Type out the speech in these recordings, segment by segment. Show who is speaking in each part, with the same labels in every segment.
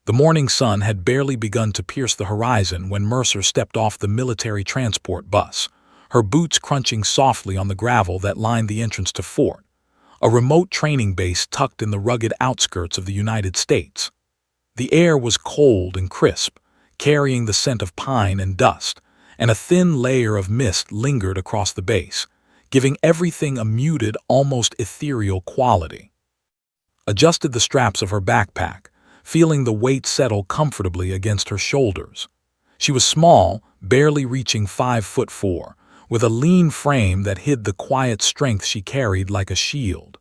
Speaker 1: The morning sun had barely begun to pierce the horizon when Mercer stepped off the military transport bus, her boots crunching softly on the gravel that lined the entrance to Fort, a remote training base tucked in the rugged outskirts of the United States. The air was cold and crisp, carrying the scent of pine and dust, and a thin layer of mist lingered across the base, giving everything a muted, almost ethereal quality. Adjusted the straps of her backpack, feeling the weight settle comfortably against her shoulders. She was small, barely reaching 5'4", with a lean frame that hid the quiet strength she carried like a shield.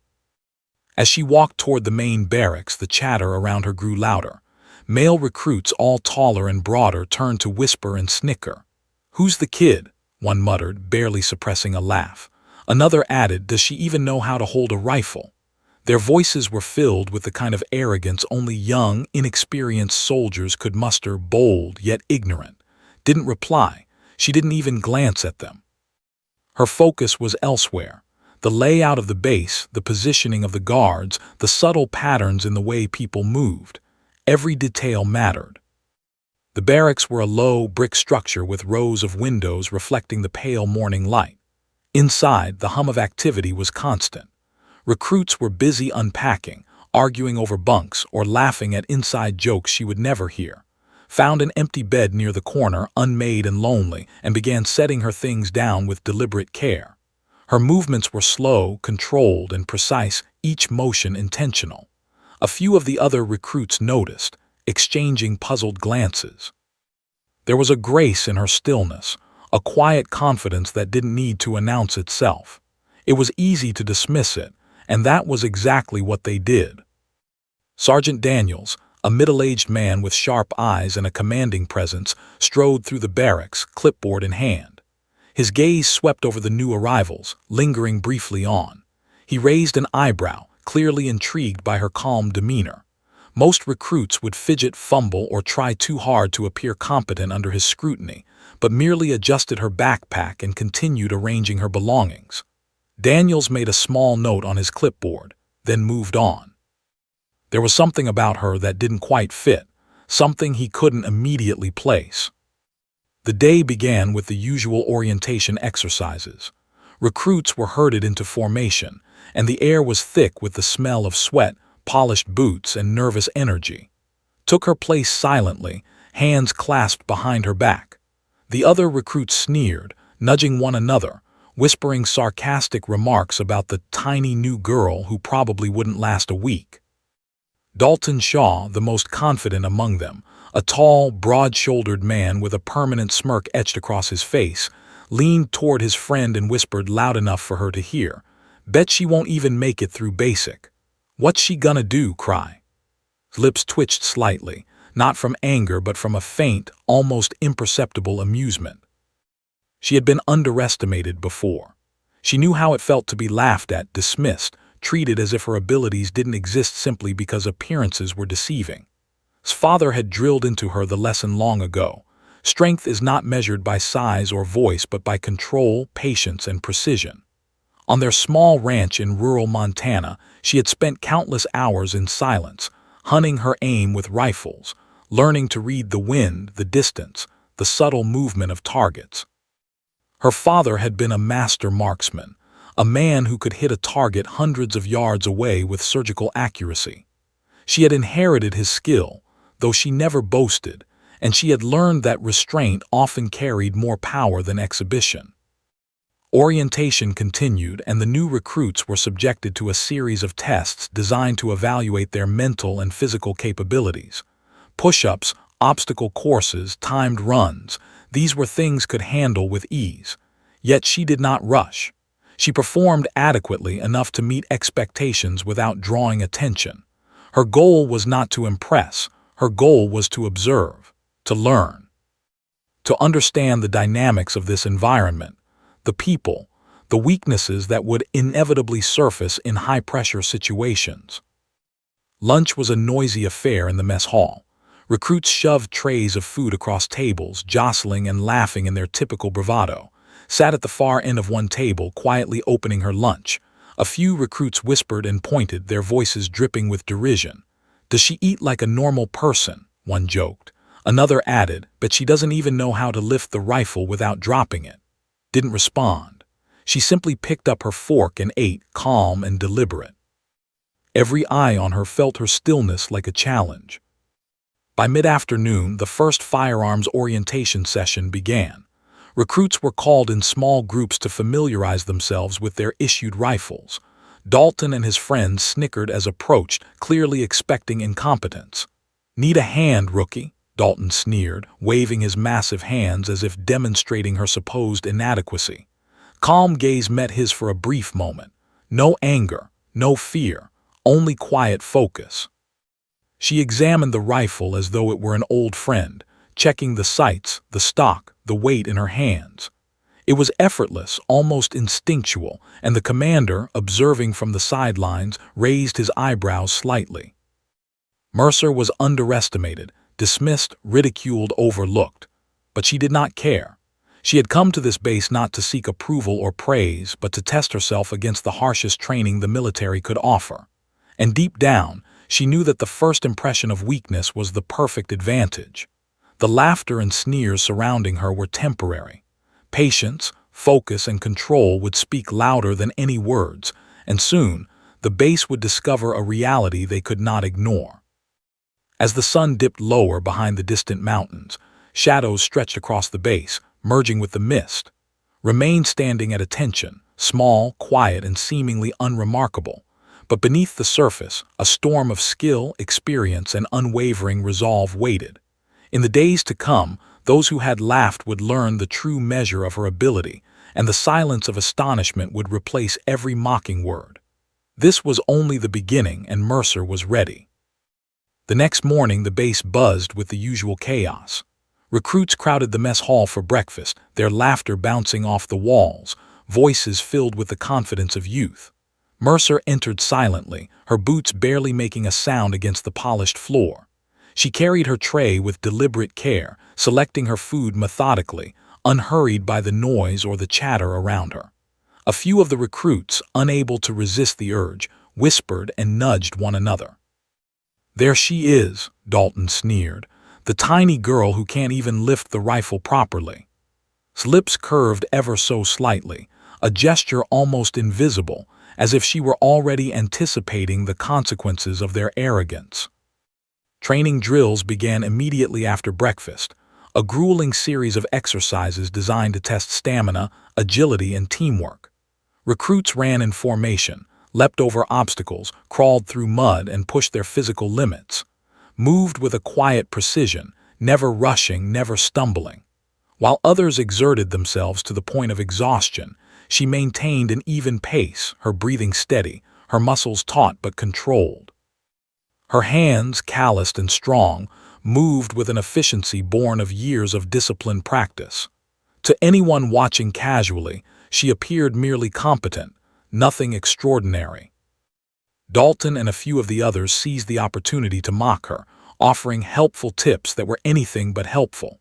Speaker 1: As she walked toward the main barracks, the chatter around her grew louder. Male recruits, all taller and broader, turned to whisper and snicker. "Who's the kid?" one muttered, barely suppressing a laugh. Another added, "Does she even know how to hold a rifle?" Their voices were filled with the kind of arrogance only young, inexperienced soldiers could muster, bold yet ignorant. Didn't reply. She didn't even glance at them. Her focus was elsewhere. The layout of the base, the positioning of the guards, the subtle patterns in the way people moved. Every detail mattered. The barracks were a low, brick structure with rows of windows reflecting the pale morning light. Inside, the hum of activity was constant. Recruits were busy unpacking, arguing over bunks, or laughing at inside jokes she would never hear. Found an empty bed near the corner, unmade and lonely, and began setting her things down with deliberate care. Her movements were slow, controlled, and precise, each motion intentional. A few of the other recruits noticed, exchanging puzzled glances. There was a grace in her stillness, a quiet confidence that didn't need to announce itself. It was easy to dismiss it, and that was exactly what they did. Sergeant Daniels, a middle-aged man with sharp eyes and a commanding presence, strode through the barracks, clipboard in hand. His gaze swept over the new arrivals, lingering briefly on. He raised an eyebrow, clearly intrigued by her calm demeanor. Most recruits would fidget, fumble, or try too hard to appear competent under his scrutiny, but merely adjusted her backpack and continued arranging her belongings. Daniels made a small note on his clipboard, then moved on. There was something about her that didn't quite fit, something he couldn't immediately place. The day began with the usual orientation exercises. Recruits were herded into formation, and the air was thick with the smell of sweat, polished boots, and nervous energy. Took her place silently, hands clasped behind her back. The other recruits sneered, nudging one another, whispering sarcastic remarks about the tiny new girl who probably wouldn't last a week. Dalton Shaw, the most confident among them, a tall, broad-shouldered man with a permanent smirk etched across his face, leaned toward his friend and whispered loud enough for her to hear, "Bet she won't even make it through basic." "What's she gonna do, cry?" His lips twitched slightly, not from anger but from a faint, almost imperceptible amusement. She had been underestimated before. She knew how it felt to be laughed at, dismissed, treated as if her abilities didn't exist simply because appearances were deceiving. His father had drilled into her the lesson long ago. Strength is not measured by size or voice but by control, patience, and precision. On their small ranch in rural Montana, she had spent countless hours in silence, hunting her aim with rifles, learning to read the wind, the distance, the subtle movement of targets. Her father had been a master marksman, a man who could hit a target hundreds of yards away with surgical accuracy. She had inherited his skill, though she never boasted, and she had learned that restraint often carried more power than exhibition. Orientation continued, and the new recruits were subjected to a series of tests designed to evaluate their mental and physical capabilities. Push-ups, obstacle courses, timed runs, these were things could handle with ease. Yet she did not rush. She performed adequately enough to meet expectations without drawing attention. Her goal was not to impress, her goal was to observe, to learn, to understand the dynamics of this environment, the people, the weaknesses that would inevitably surface in high-pressure situations. Lunch was a noisy affair in the mess hall. Recruits shoved trays of food across tables, jostling and laughing in their typical bravado. Sat at the far end of one table, quietly opening her lunch. A few recruits whispered and pointed, their voices dripping with derision. "Does she eat like a normal person?" one joked. Another added, "But she doesn't even know how to lift the rifle without dropping it." Didn't respond. She simply picked up her fork and ate, calm and deliberate. Every eye on her felt her stillness like a challenge. By mid-afternoon, the first firearms orientation session began. Recruits were called in small groups to familiarize themselves with their issued rifles. Dalton and his friends snickered as approached, clearly expecting incompetence. "Need a hand, rookie?" Dalton sneered, waving his massive hands as if demonstrating her supposed inadequacy. Calm gaze met his for a brief moment. No anger, no fear, only quiet focus. She examined the rifle as though it were an old friend, checking the sights, the stock, the weight in her hands. It was effortless, almost instinctual, and the commander, observing from the sidelines, raised his eyebrows slightly. Mercer was underestimated, dismissed, ridiculed, overlooked. But she did not care. She had come to this base not to seek approval or praise, but to test herself against the harshest training the military could offer. And deep down, she knew that the first impression of weakness was the perfect advantage. The laughter and sneers surrounding her were temporary. Patience, focus, and control would speak louder than any words, and soon, the base would discover a reality they could not ignore. As the sun dipped lower behind the distant mountains, shadows stretched across the base, merging with the mist. Remained standing at attention, small, quiet, and seemingly unremarkable. But beneath the surface, a storm of skill, experience, and unwavering resolve waited. In the days to come, those who had laughed would learn the true measure of her ability, and the silence of astonishment would replace every mocking word. This was only the beginning, and Mercer was ready. The next morning, the base buzzed with the usual chaos. Recruits crowded the mess hall for breakfast, their laughter bouncing off the walls, voices filled with the confidence of youth. Mercer entered silently, her boots barely making a sound against the polished floor. She carried her tray with deliberate care, selecting her food methodically, unhurried by the noise or the chatter around her. A few of the recruits, unable to resist the urge, whispered and nudged one another. "There she is," Dalton sneered, "the tiny girl who can't even lift the rifle properly." His lips curved ever so slightly, a gesture almost invisible, as if she were already anticipating the consequences of their arrogance. Training drills began immediately after breakfast, a grueling series of exercises designed to test stamina, agility, and teamwork. Recruits ran in formation, leapt over obstacles, crawled through mud, and pushed their physical limits. Moved with a quiet precision, never rushing, never stumbling. While others exerted themselves to the point of exhaustion, she maintained an even pace, her breathing steady, her muscles taut but controlled. Her hands, calloused and strong, moved with an efficiency born of years of disciplined practice. To anyone watching casually, she appeared merely competent, nothing extraordinary. Dalton and a few of the others seized the opportunity to mock her, offering helpful tips that were anything but helpful.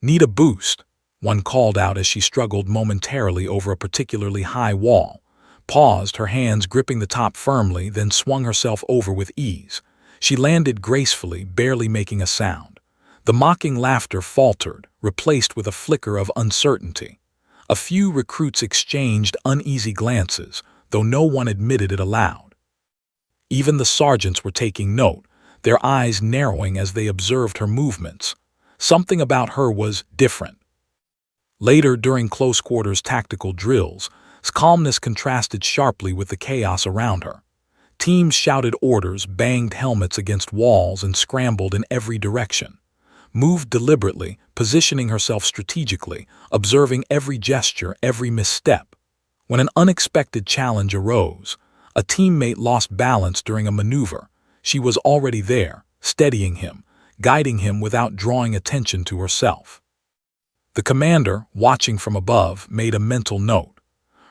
Speaker 1: "Need a boost?" one called out as she struggled momentarily over a particularly high wall, paused, her hands gripping the top firmly, then swung herself over with ease. She landed gracefully, barely making a sound. The mocking laughter faltered, replaced with a flicker of uncertainty. A few recruits exchanged uneasy glances, though no one admitted it aloud. Even the sergeants were taking note, their eyes narrowing as they observed her movements. Something about her was different. Later, during close-quarters tactical drills, his calmness contrasted sharply with the chaos around her. Teams shouted orders, banged helmets against walls, and scrambled in every direction. Moved deliberately, positioning herself strategically, observing every gesture, every misstep. When an unexpected challenge arose, a teammate lost balance during a maneuver, she was already there, steadying him, guiding him without drawing attention to herself. The commander, watching from above, made a mental note.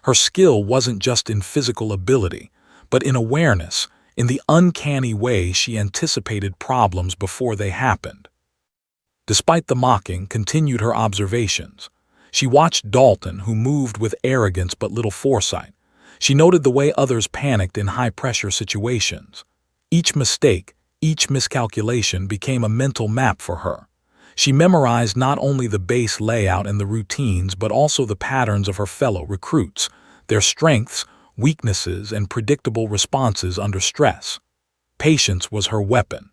Speaker 1: Her skill wasn't just in physical ability, but in awareness, in the uncanny way she anticipated problems before they happened. Despite the mocking, continued her observations. She watched Dalton, who moved with arrogance but little foresight. She noted the way others panicked in high-pressure situations. Each mistake, Each miscalculation became a mental map for her. She memorized not only the base layout and the routines but also the patterns of her fellow recruits, their strengths, weaknesses, and predictable responses under stress. Patience was her weapon.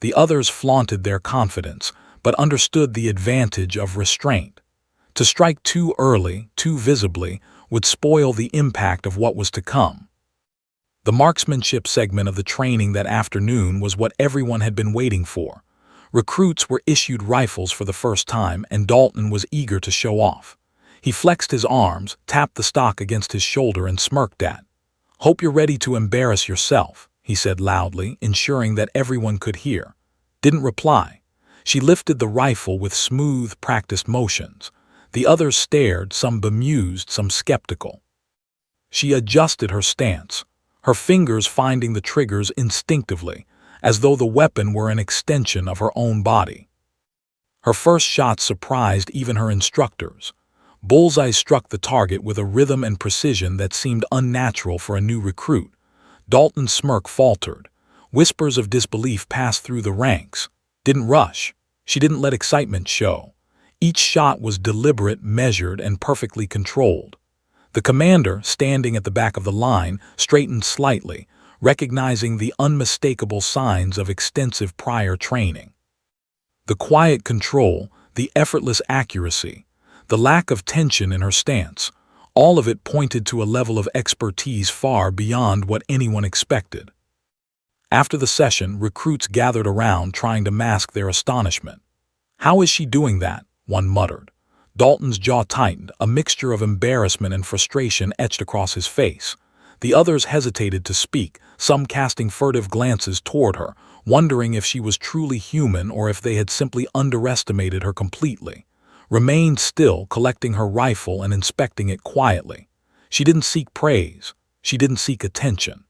Speaker 1: The others flaunted their confidence, but understood the advantage of restraint. To strike too early, too visibly, would spoil the impact of what was to come. The marksmanship segment of the training that afternoon was what everyone had been waiting for. Recruits were issued rifles for the first time, and Dalton was eager to show off. He flexed his arms, tapped the stock against his shoulder, and smirked at. "Hope you're ready to embarrass yourself," he said loudly, ensuring that everyone could hear. Didn't reply. She lifted the rifle with smooth, practiced motions. The others stared, some bemused, some skeptical. She adjusted her stance, her fingers finding the triggers instinctively, as though the weapon were an extension of her own body. Her first shot surprised even her instructors. Bullseye struck the target with a rhythm and precision that seemed unnatural for a new recruit. Dalton's smirk faltered. Whispers of disbelief passed through the ranks. Didn't rush. She didn't let excitement show. Each shot was deliberate, measured, and perfectly controlled. The commander, standing at the back of the line, straightened slightly, recognizing the unmistakable signs of extensive prior training. The quiet control, the effortless accuracy, the lack of tension in her stance, all of it pointed to a level of expertise far beyond what anyone expected. After the session, recruits gathered around trying to mask their astonishment. "How is she doing that?" one muttered. Dalton's jaw tightened, a mixture of embarrassment and frustration etched across his face. The others hesitated to speak, some casting furtive glances toward her, wondering if she was truly human or if they had simply underestimated her completely. Remained still, collecting her rifle and inspecting it quietly. She didn't seek praise. She didn't seek attention.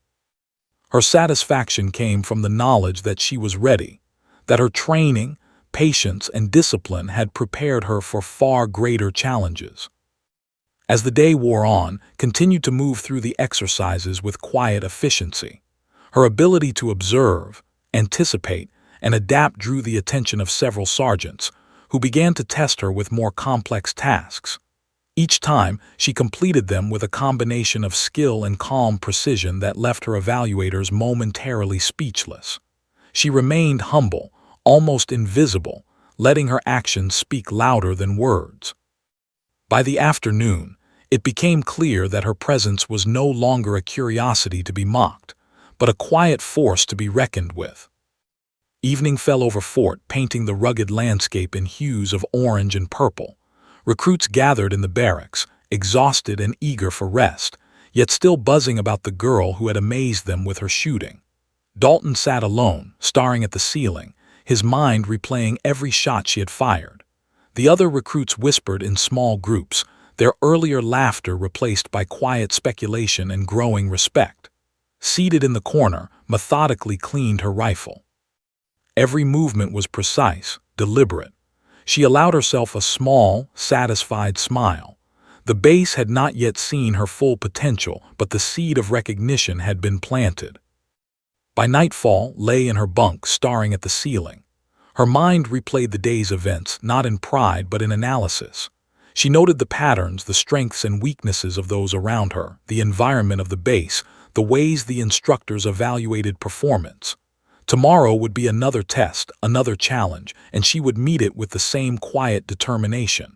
Speaker 1: Her satisfaction came from the knowledge that she was ready, that her training, patience, and discipline had prepared her for far greater challenges. As the day wore on, continued to move through the exercises with quiet efficiency. Her ability to observe, anticipate, and adapt drew the attention of several sergeants, who began to test her with more complex tasks. Each time, she completed them with a combination of skill and calm precision that left her evaluators momentarily speechless. She remained humble, almost invisible, letting her actions speak louder than words. By the afternoon, it became clear that her presence was no longer a curiosity to be mocked, but a quiet force to be reckoned with. Evening fell over Fort, painting the rugged landscape in hues of orange and purple. Recruits gathered in the barracks, exhausted and eager for rest, yet still buzzing about the girl who had amazed them with her shooting. Dalton sat alone, staring at the ceiling, his mind replaying every shot she had fired. The other recruits whispered in small groups, their earlier laughter replaced by quiet speculation and growing respect. Seated in the corner, methodically cleaned her rifle. Every movement was precise, deliberate. She allowed herself a small, satisfied smile. The base had not yet seen her full potential, but the seed of recognition had been planted. By nightfall, lay in her bunk, staring at the ceiling. Her mind replayed the day's events, not in pride but in analysis. She noted the patterns, the strengths and weaknesses of those around her, the environment of the base, the ways the instructors evaluated performance. Tomorrow would be another test, another challenge, and she would meet it with the same quiet determination.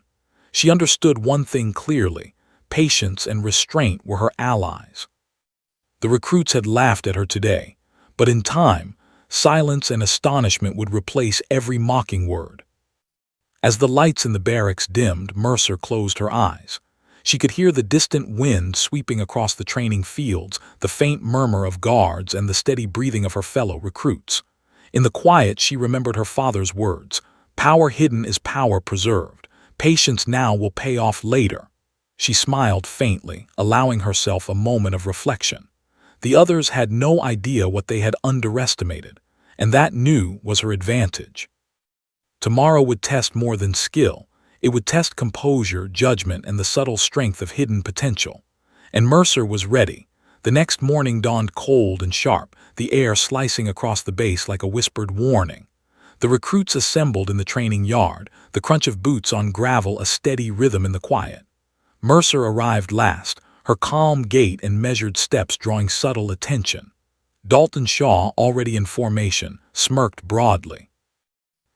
Speaker 1: She understood one thing clearly: patience and restraint were her allies. The recruits had laughed at her today, but in time, silence and astonishment would replace every mocking word. As the lights in the barracks dimmed, Mercer closed her eyes. She could hear the distant wind sweeping across the training fields, the faint murmur of guards, and the steady breathing of her fellow recruits. In the quiet, she remembered her father's words: "Power hidden is power preserved. Patience now will pay off later." She smiled faintly, allowing herself a moment of reflection. The others had no idea what they had underestimated, and that new was her advantage. Tomorrow would test more than skill. It would test composure, judgment, and the subtle strength of hidden potential. And Mercer was ready. The next morning dawned cold and sharp, the the air slicing across the base like a whispered warning. The recruits assembled in the training yard, the crunch of boots on gravel a steady rhythm in the quiet. Mercer arrived last, her calm gait and measured steps drawing subtle attention. Dalton Shaw, already in formation, smirked broadly.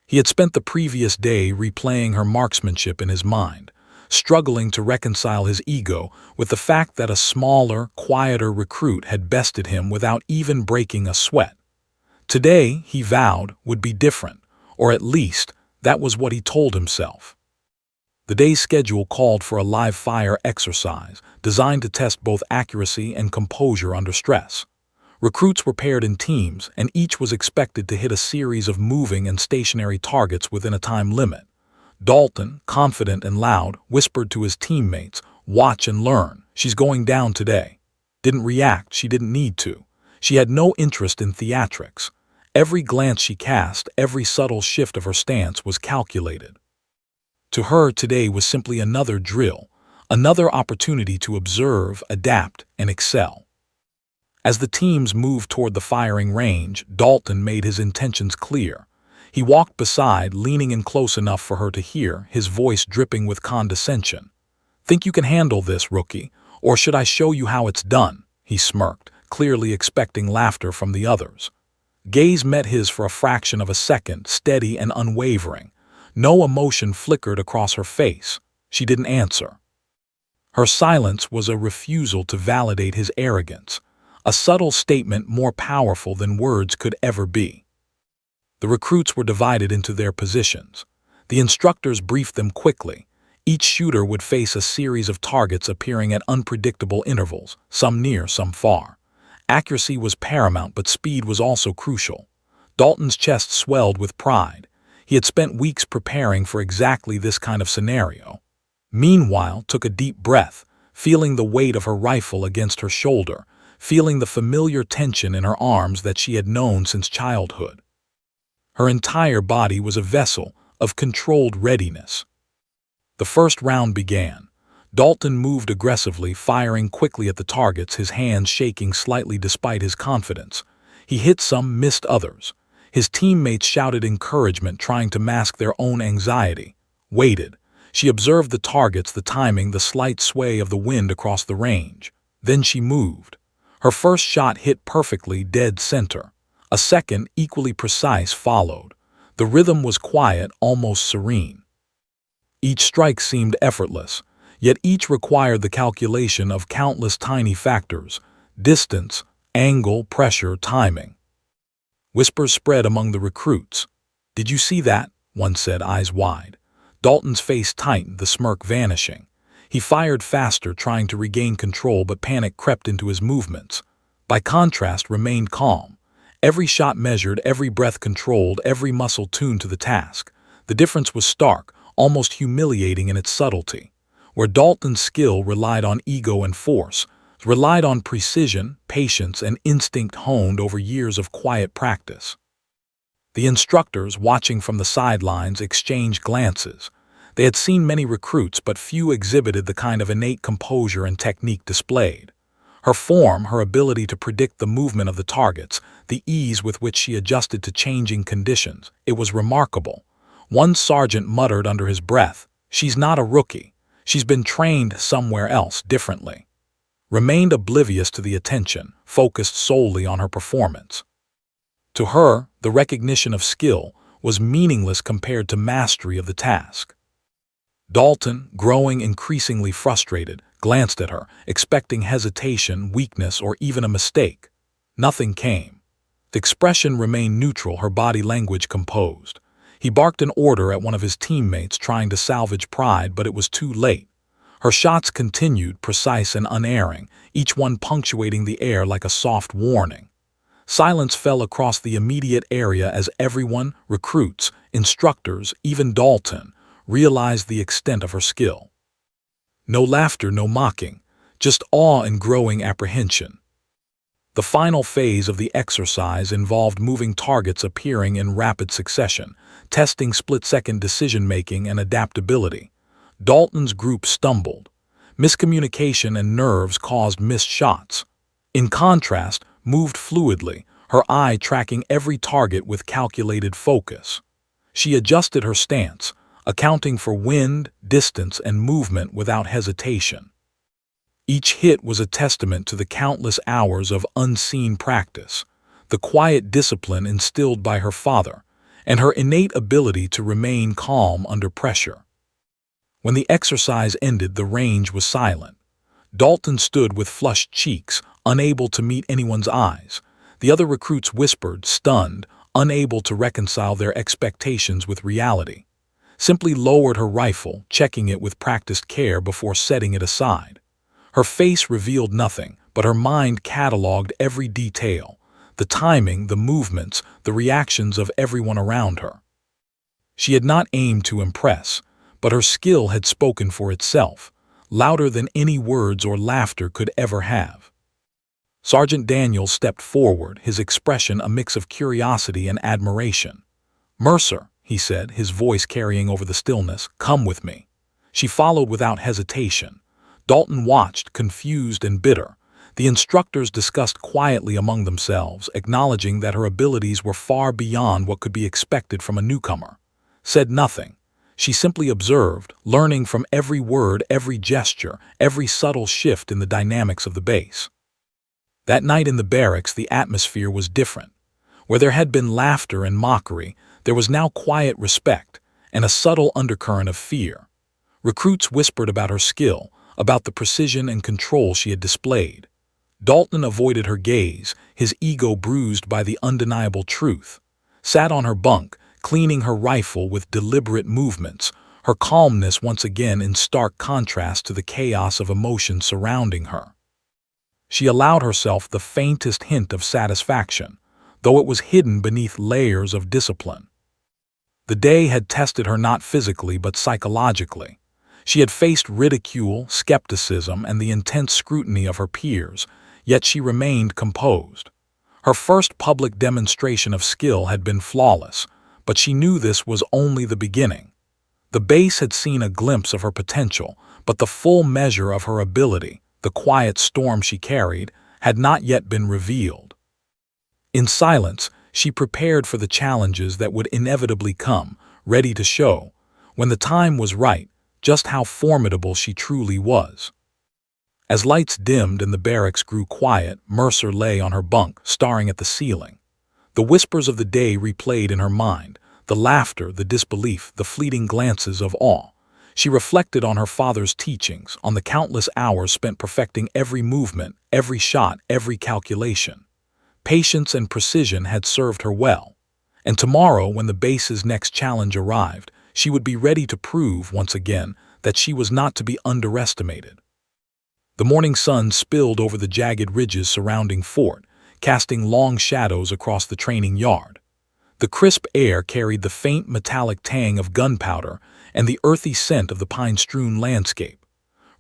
Speaker 1: He had spent the previous day replaying her marksmanship in his mind, struggling to reconcile his ego with the fact that a smaller, quieter recruit had bested him without even breaking a sweat. Today, he vowed, would be different, or at least, that was what he told himself. The day's schedule called for a live-fire exercise designed to test both accuracy and composure under stress. Recruits were paired in teams, and each was expected to hit a series of moving and stationary targets within a time limit. Dalton, confident and loud, whispered to his teammates, "Watch and learn. She's going down today." Didn't react, she didn't need to. She had no interest in theatrics. Every glance she cast, every subtle shift of her stance was calculated. To her, today was simply another drill, another opportunity to observe, adapt, and excel. As the teams moved toward the firing range, Dalton made his intentions clear. He walked beside, leaning in close enough for her to hear, his voice dripping with condescension. "Think you can handle this, rookie? Or should I show you how it's done?" He smirked, clearly expecting laughter from the others. Gaze met his for a fraction of a second, steady and unwavering. No emotion flickered across her face. She didn't answer. Her silence was a refusal to validate his arrogance, a subtle statement more powerful than words could ever be. The recruits were divided into their positions. The instructors briefed them quickly. Each shooter would face a series of targets appearing at unpredictable intervals, some near, some far. Accuracy was paramount, but speed was also crucial. Dalton's chest swelled with pride. He had spent weeks preparing for exactly this kind of scenario. Meanwhile, took a deep breath, feeling the weight of her rifle against her shoulder, feeling the familiar tension in her arms that she had known since childhood. Her entire body was a vessel of controlled readiness. The first round began. Dalton moved aggressively, firing quickly at the targets, his hands shaking slightly despite his confidence. He hit some, missed others. His teammates shouted encouragement, trying to mask their own anxiety. Waited. She observed the targets, the timing, the slight sway of the wind across the range. Then she moved. Her first shot hit perfectly, dead center. A second, equally precise, followed. The rhythm was quiet, almost serene. Each strike seemed effortless, yet each required the calculation of countless tiny factors: distance, angle, pressure, timing. Whispers spread among the recruits. "Did you see that?" one said, eyes wide. Dalton's face tightened, the smirk vanishing. He fired faster, trying to regain control, but panic crept into his movements. By contrast, remained calm. Every shot measured, every breath controlled, every muscle tuned to the task. The difference was stark, almost humiliating in its subtlety. Where Dalton's skill relied on ego and force, relied on precision, patience, and instinct honed over years of quiet practice. The instructors, watching from the sidelines, exchanged glances. They had seen many recruits, but few exhibited the kind of innate composure and technique displayed. Her form, her ability to predict the movement of the targets, the ease with which she adjusted to changing conditions, it was remarkable. One sergeant muttered under his breath, "She's not a rookie. She's been trained somewhere else, differently." Remained oblivious to the attention, focused solely on her performance. To her, the recognition of skill was meaningless compared to mastery of the task. Dalton, growing increasingly frustrated, glanced at her, expecting hesitation, weakness, or even a mistake. Nothing came. The expression remained neutral, her body language composed. He barked an order at one of his teammates, trying to salvage pride, but it was too late. Her shots continued, precise and unerring, each one punctuating the air like a soft warning. Silence fell across the immediate area as everyone, recruits, instructors, even Dalton, realized the extent of her skill. No laughter, no mocking, just awe and growing apprehension. The final phase of the exercise involved moving targets appearing in rapid succession, testing split-second decision-making and adaptability. Dalton's group stumbled. Miscommunication and nerves caused missed shots. In contrast, moved fluidly, her eye tracking every target with calculated focus. She adjusted her stance, accounting for wind, distance, and movement without hesitation. Each hit was a testament to the countless hours of unseen practice, the quiet discipline instilled by her father, and her innate ability to remain calm under pressure. When the exercise ended, the range was silent. Dalton stood with flushed cheeks, unable to meet anyone's eyes. The other recruits whispered, stunned, unable to reconcile their expectations with reality. Simply lowered her rifle, checking it with practiced care before setting it aside. Her face revealed nothing, but her mind cataloged every detail, the timing, the movements, the reactions of everyone around her. She had not aimed to impress, but her skill had spoken for itself, louder than any words or laughter could ever have. Sergeant Daniels stepped forward, his expression a mix of curiosity and admiration. "Mercer," he said, his voice carrying over the stillness, "come with me." She followed without hesitation. Dalton watched, confused and bitter. The instructors discussed quietly among themselves, acknowledging that her abilities were far beyond what could be expected from a newcomer. Said nothing. She simply observed, learning from every word, every gesture, every subtle shift in the dynamics of the base. That night in the barracks, the atmosphere was different. Where there had been laughter and mockery, there was now quiet respect and a subtle undercurrent of fear. Recruits whispered about her skill, about the precision and control she had displayed. Dalton avoided her gaze, his ego bruised by the undeniable truth. Sat on her bunk, cleaning her rifle with deliberate movements, her calmness once again in stark contrast to the chaos of emotion surrounding her. She allowed herself the faintest hint of satisfaction, though it was hidden beneath layers of discipline. The day had tested her not physically but psychologically. She had faced ridicule, skepticism, and the intense scrutiny of her peers, yet she remained composed. Her first public demonstration of skill had been flawless, but she knew this was only the beginning. The base had seen a glimpse of her potential, but the full measure of her ability, the quiet storm she carried, had not yet been revealed. In silence, she prepared for the challenges that would inevitably come, ready to show, when the time was right, just how formidable she truly was. As lights dimmed and the barracks grew quiet, Mercer lay on her bunk, staring at the ceiling. The whispers of the day replayed in her mind, the laughter, the disbelief, the fleeting glances of awe. She reflected on her father's teachings, on the countless hours spent perfecting every movement, every shot, every calculation. Patience and precision had served her well, and tomorrow, when the base's next challenge arrived, she would be ready to prove, once again, that she was not to be underestimated. The morning sun spilled over the jagged ridges surrounding Fort, casting long shadows across the training yard. The crisp air carried the faint metallic tang of gunpowder and the earthy scent of the pine-strewn landscape.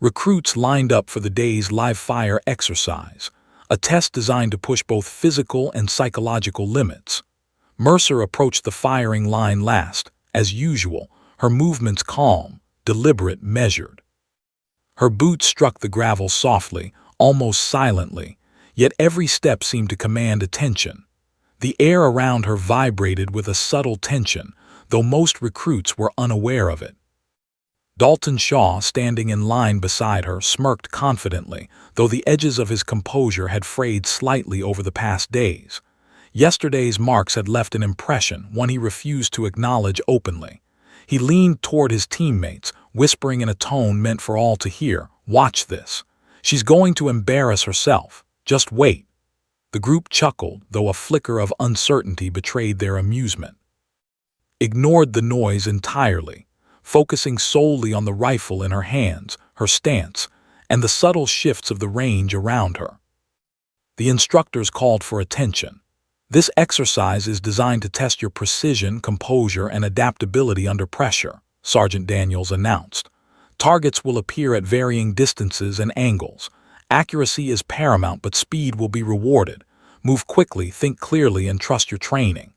Speaker 1: Recruits lined up for the day's live-fire exercise, a test designed to push both physical and psychological limits. Mercer approached the firing line last, as usual, her movements calm, deliberate, measured. Her boots struck the gravel softly, almost silently, yet every step seemed to command attention. The air around her vibrated with a subtle tension, though most recruits were unaware of it. Dalton Shaw, standing in line beside her, smirked confidently, though the edges of his composure had frayed slightly over the past days. Yesterday's marks had left an impression, one he refused to acknowledge openly. He leaned toward his teammates, whispering in a tone meant for all to hear, "Watch this. She's going to embarrass herself. Just wait." The group chuckled, though a flicker of uncertainty betrayed their amusement. Ignored the noise entirely, focusing solely on the rifle in her hands, her stance, and the subtle shifts of the range around her. The instructors called for attention. "This exercise is designed to test your precision, composure, and adaptability under pressure," Sergeant Daniels announced. "Targets will appear at varying distances and angles. Accuracy is paramount, but speed will be rewarded. Move quickly, think clearly, and trust your training."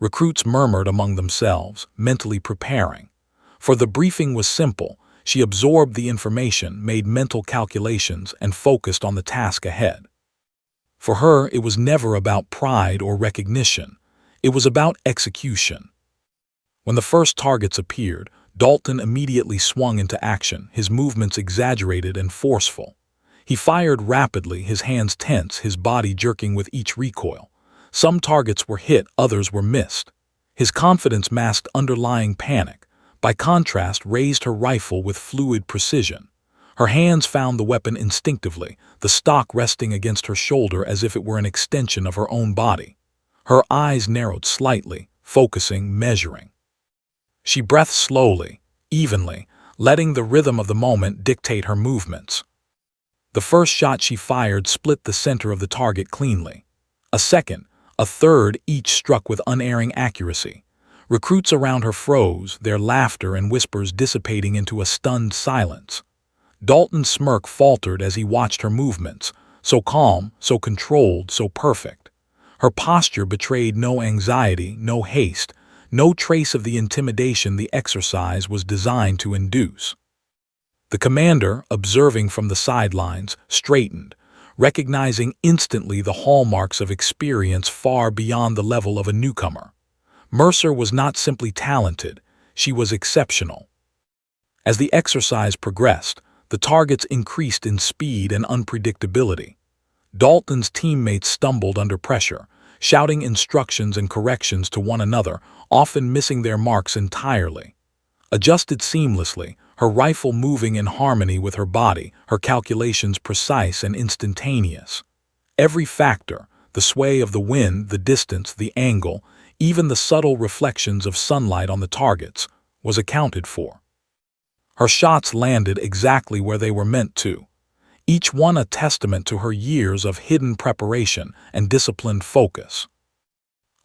Speaker 1: Recruits murmured among themselves, mentally preparing. For the briefing was simple. She absorbed the information, made mental calculations, and focused on the task ahead. For her, it was never about pride or recognition. It was about execution. When the first targets appeared, Dalton immediately swung into action, his movements exaggerated and forceful. He fired rapidly, his hands tense, his body jerking with each recoil. Some targets were hit, others were missed. His confidence masked underlying panic. By contrast, raised her rifle with fluid precision. Her hands found the weapon instinctively, the stock resting against her shoulder as if it were an extension of her own body. Her eyes narrowed slightly, focusing, measuring. She breathed slowly, evenly, letting the rhythm of the moment dictate her movements. The first shot she fired split the center of the target cleanly. A second, a third, each struck with unerring accuracy. Recruits around her froze, their laughter and whispers dissipating into a stunned silence. Dalton's smirk faltered as he watched her movements, so calm, so controlled, so perfect. Her posture betrayed no anxiety, no haste, no trace of the intimidation the exercise was designed to induce. The commander, observing from the sidelines, straightened, recognizing instantly the hallmarks of experience far beyond the level of a newcomer. Mercer was not simply talented, she was exceptional. As the exercise progressed, the targets increased in speed and unpredictability. Dalton's teammates stumbled under pressure, shouting instructions and corrections to one another, often missing their marks entirely. Adjusted seamlessly, her rifle moving in harmony with her body, her calculations precise and instantaneous. Every factor, the sway of the wind, the distance, the angle, even the subtle reflections of sunlight on the targets, was accounted for. Her shots landed exactly where they were meant to, each one a testament to her years of hidden preparation and disciplined focus.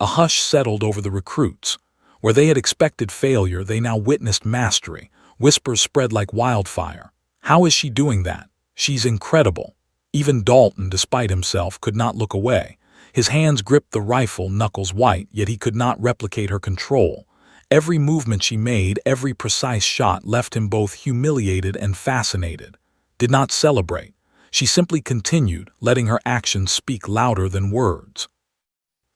Speaker 1: A hush settled over the recruits. Where they had expected failure, they now witnessed mastery. Whispers spread like wildfire. "How is she doing that? She's incredible." Even Dalton, despite himself, could not look away. His hands gripped the rifle, knuckles white, yet he could not replicate her control. Every movement she made, every precise shot left him both humiliated and fascinated. Did not celebrate. She simply continued, letting her actions speak louder than words.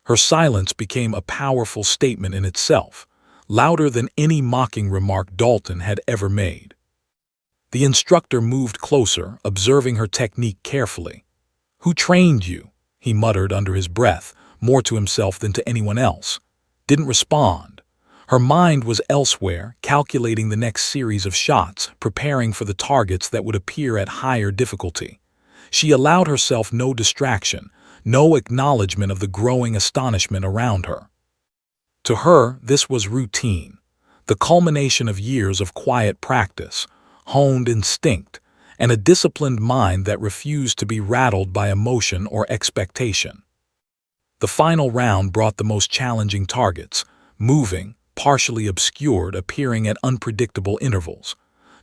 Speaker 1: Her silence became a powerful statement in itself, louder than any mocking remark Dalton had ever made. The instructor moved closer, observing her technique carefully. "Who trained you?" he muttered under his breath, more to himself than to anyone else. Didn't respond. Her mind was elsewhere, calculating the next series of shots, preparing for the targets that would appear at higher difficulty. She allowed herself no distraction, no acknowledgement of the growing astonishment around her. To her, this was routine, the culmination of years of quiet practice, honed instinct, and a disciplined mind that refused to be rattled by emotion or expectation. The final round brought the most challenging targets, moving, partially obscured, appearing at unpredictable intervals.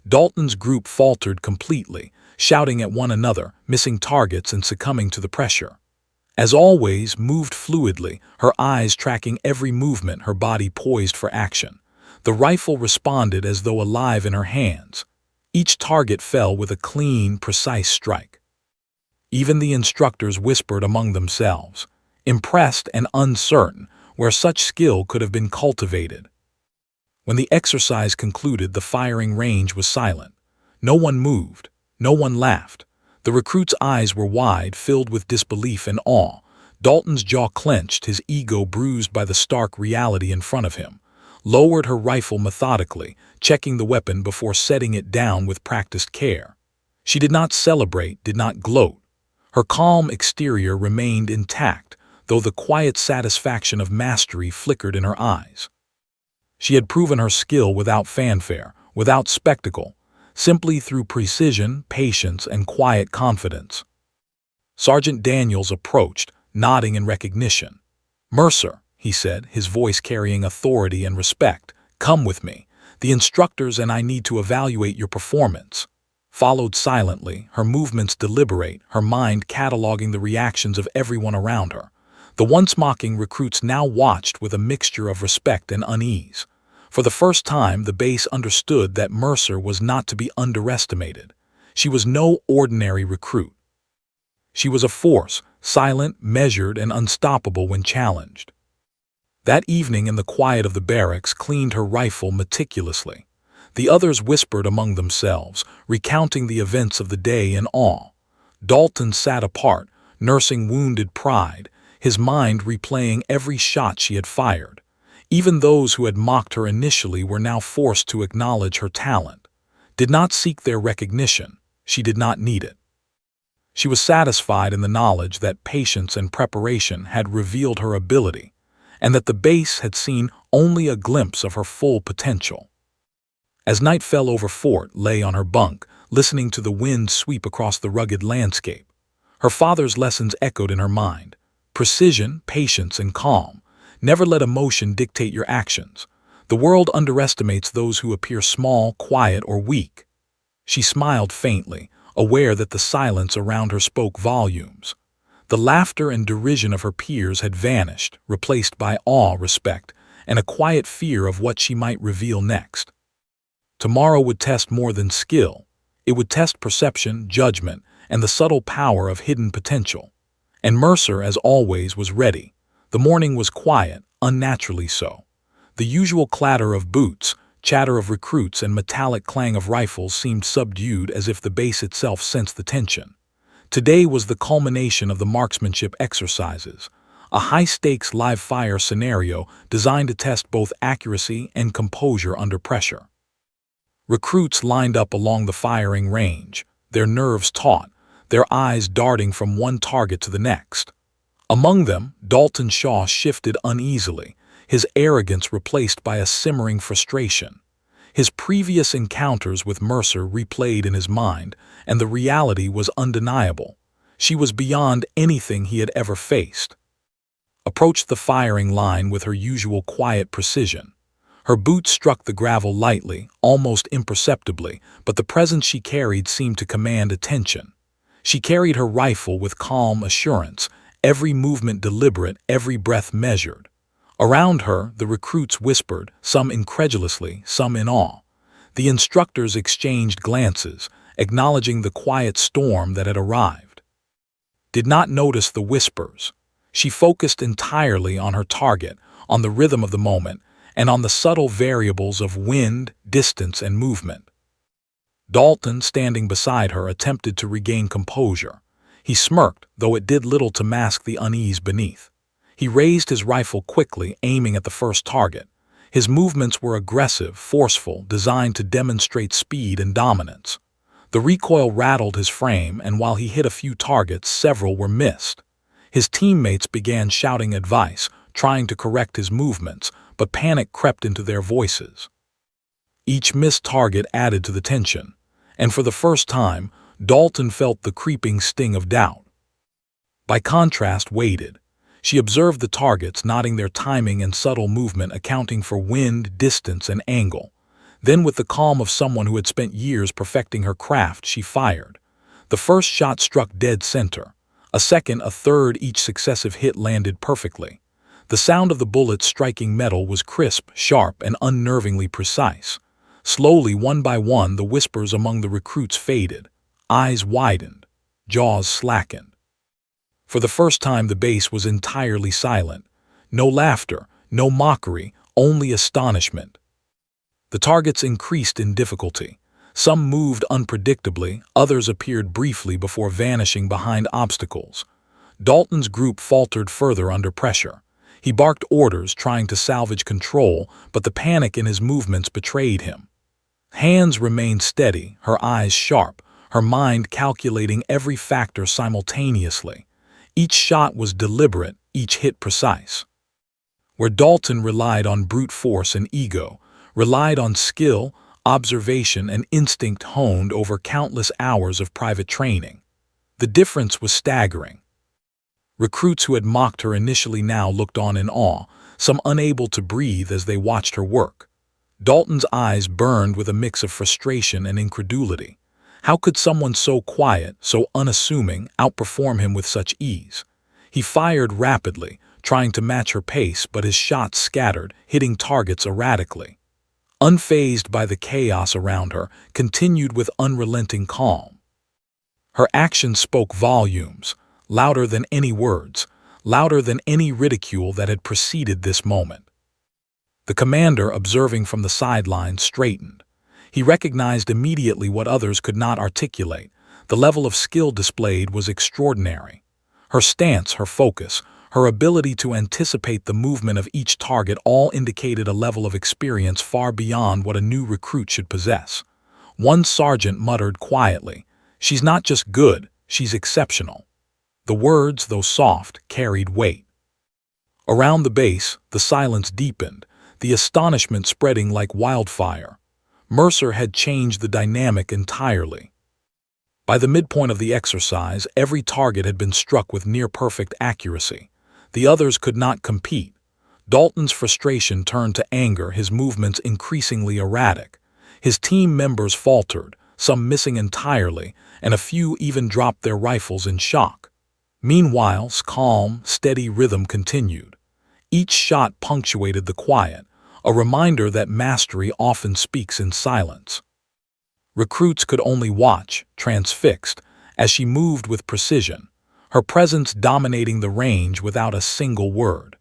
Speaker 1: Dalton's group faltered completely, shouting at one another, missing targets and succumbing to the pressure. As always, moved fluidly, her eyes tracking every movement, her body poised for action. The rifle responded as though alive in her hands. Each target fell with a clean, precise strike. Even the instructors whispered among themselves, impressed and uncertain where such skill could have been cultivated. When the exercise concluded, the firing range was silent. No one moved, no one laughed. The recruits' eyes were wide, filled with disbelief and awe. Dalton's jaw clenched, his ego bruised by the stark reality in front of him. Lowered her rifle methodically, checking the weapon before setting it down with practiced care. She did not celebrate, did not gloat. Her calm exterior remained intact, though the quiet satisfaction of mastery flickered in her eyes. She had proven her skill without fanfare, without spectacle, simply through precision, patience, and quiet confidence. Sergeant Daniels approached, nodding in recognition. "Mercer," he said, his voice carrying authority and respect, "come with me. The instructors and I need to evaluate your performance." Followed silently, her movements deliberate, her mind cataloging the reactions of everyone around her. The once mocking recruits now watched with a mixture of respect and unease. For the first time, the base understood that Mercer was not to be underestimated. She was no ordinary recruit. She was a force, silent, measured, and unstoppable when challenged. That evening in the quiet of the barracks cleaned her rifle meticulously. The others whispered among themselves, recounting the events of the day in awe. Dalton sat apart, nursing wounded pride, his mind replaying every shot she had fired. Even those who had mocked her initially were now forced to acknowledge her talent. Did not seek their recognition, she did not need it. She was satisfied in the knowledge that patience and preparation had revealed her ability, and that the base had seen only a glimpse of her full potential. As night fell over Fort lay on her bunk, listening to the wind sweep across the rugged landscape. Her father's lessons echoed in her mind. Precision, patience, and calm. Never let emotion dictate your actions. The world underestimates those who appear small, quiet, or weak. She smiled faintly, aware that the silence around her spoke volumes. The laughter and derision of her peers had vanished, replaced by awe, respect, and a quiet fear of what she might reveal next. Tomorrow would test more than skill. It would test perception, judgment, and the subtle power of hidden potential. And Mercer, as always, was ready. The morning was quiet, unnaturally so. The usual clatter of boots, chatter of recruits, and metallic clang of rifles seemed subdued, as if the base itself sensed the tension. Today was the culmination of the marksmanship exercises, a high-stakes live-fire scenario designed to test both accuracy and composure under pressure. Recruits lined up along the firing range, their nerves taut, their eyes darting from one target to the next. Among them, Dalton Shaw shifted uneasily, his arrogance replaced by a simmering frustration. His previous encounters with Mercer replayed in his mind, and the reality was undeniable. She was beyond anything he had ever faced. Approached the firing line with her usual quiet precision. Her boots struck the gravel lightly, almost imperceptibly, but the presence she carried seemed to command attention. She carried her rifle with calm assurance, every movement deliberate, every breath measured. Around her, the recruits whispered, some incredulously, some in awe. The instructors exchanged glances, acknowledging the quiet storm that had arrived. Did not notice the whispers. She focused entirely on her target, on the rhythm of the moment, and on the subtle variables of wind, distance, and movement. Dalton, standing beside her, attempted to regain composure. He smirked, though it did little to mask the unease beneath. He raised his rifle quickly, aiming at the first target. His movements were aggressive, forceful, designed to demonstrate speed and dominance. The recoil rattled his frame, and while he hit a few targets, several were missed. His teammates began shouting advice, trying to correct his movements, but panic crept into their voices. Each missed target added to the tension, and for the first time, Dalton felt the creeping sting of doubt. By contrast, waited. She observed the targets, noting their timing and subtle movement, accounting for wind, distance, and angle. Then, with the calm of someone who had spent years perfecting her craft, she fired. The first shot struck dead center. A second, a third, each successive hit landed perfectly. The sound of the bullets striking metal was crisp, sharp, and unnervingly precise. Slowly, one by one, the whispers among the recruits faded. Eyes widened. Jaws slackened. For the first time, the base was entirely silent. No laughter, no mockery, only astonishment. The targets increased in difficulty. Some moved unpredictably, others appeared briefly before vanishing behind obstacles. Dalton's group faltered further under pressure. He barked orders, trying to salvage control, but the panic in his movements betrayed him. Hands remained steady, her eyes sharp, her mind calculating every factor simultaneously. Each shot was deliberate, each hit precise. Where Dalton relied on brute force and ego, relied on skill, observation, and instinct honed over countless hours of private training. The difference was staggering. Recruits who had mocked her initially now looked on in awe, some unable to breathe as they watched her work. Dalton's eyes burned with a mix of frustration and incredulity. How could someone so quiet, so unassuming, outperform him with such ease? He fired rapidly, trying to match her pace, but his shots scattered, hitting targets erratically. Unfazed by the chaos around her, continued with unrelenting calm. Her actions spoke volumes. louder than any words, louder than any ridicule that had preceded this moment. The commander, observing from the sidelines, straightened. He recognized immediately what others could not articulate. The level of skill displayed was extraordinary. Her stance, her focus, her ability to anticipate the movement of each target all indicated a level of experience far beyond what a new recruit should possess. One sergeant muttered quietly, "She's not just good, she's exceptional." The words, though soft, carried weight. Around the base, the silence deepened, the astonishment spreading like wildfire. Mercer had changed the dynamic entirely. By the midpoint of the exercise, every target had been struck with near-perfect accuracy. The others could not compete. Dalton's frustration turned to anger, his movements increasingly erratic. His team members faltered, some missing entirely, and a few even dropped their rifles in shock. Meanwhile, calm, steady rhythm continued. Each shot punctuated the quiet, a reminder that mastery often speaks in silence. Recruits could only watch, transfixed, as she moved with precision, her presence dominating the range without a single word.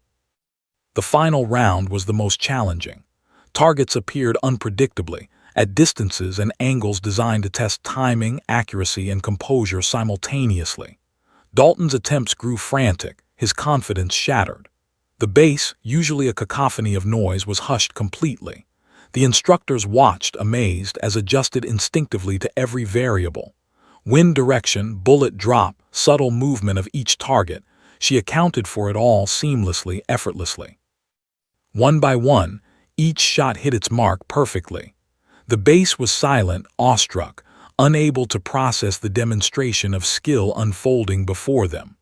Speaker 1: The final round was the most challenging. Targets appeared unpredictably, at distances and angles designed to test timing, accuracy, and composure simultaneously. Dalton's attempts grew frantic, his confidence shattered. The base, usually a cacophony of noise, was hushed completely. The instructors watched, amazed, as adjusted instinctively to every variable. Wind direction, bullet drop, subtle movement of each target, she accounted for it all seamlessly, effortlessly. One by one, each shot hit its mark perfectly. The base was silent, awestruck, unable to process the demonstration of skill unfolding before them.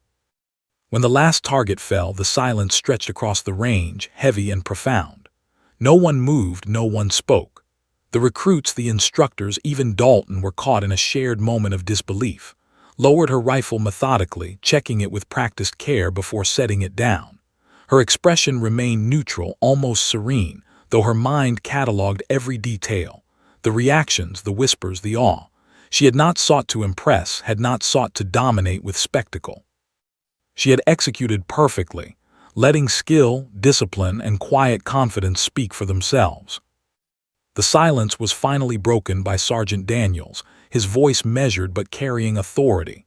Speaker 1: When the last target fell, the silence stretched across the range, heavy and profound. No one moved, no one spoke. The recruits, the instructors, even Dalton were caught in a shared moment of disbelief, lowered her rifle methodically, checking it with practiced care before setting it down. Her expression remained neutral, almost serene, though her mind catalogued every detail. The reactions, the whispers, the awe. She had not sought to impress, had not sought to dominate with spectacle. She had executed perfectly, letting skill, discipline, and quiet confidence speak for themselves. The silence was finally broken by Sergeant Daniels, his voice measured but carrying authority.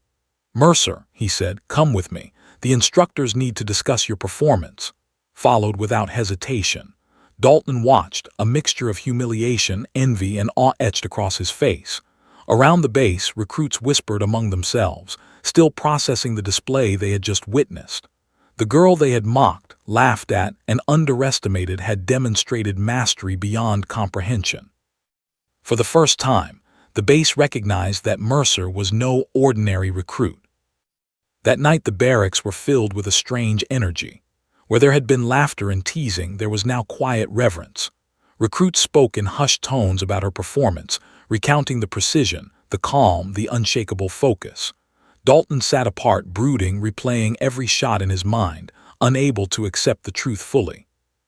Speaker 1: "Mercer," he said, "come with me. The instructors need to discuss your performance." Followed without hesitation. Dalton watched, a mixture of humiliation, envy, and awe etched across his face. Around the base, recruits whispered among themselves, still processing the display they had just witnessed. The girl they had mocked, laughed at, and underestimated had demonstrated mastery beyond comprehension. For the first time, the base recognized that Mercer was no ordinary recruit. That night the barracks were filled with a strange energy. Where there had been laughter and teasing, there was now quiet reverence. Recruits spoke in hushed tones about her performance, recounting the precision, the calm, the unshakable focus. Dalton sat apart, brooding, replaying every shot in his mind, unable to accept the truth fully.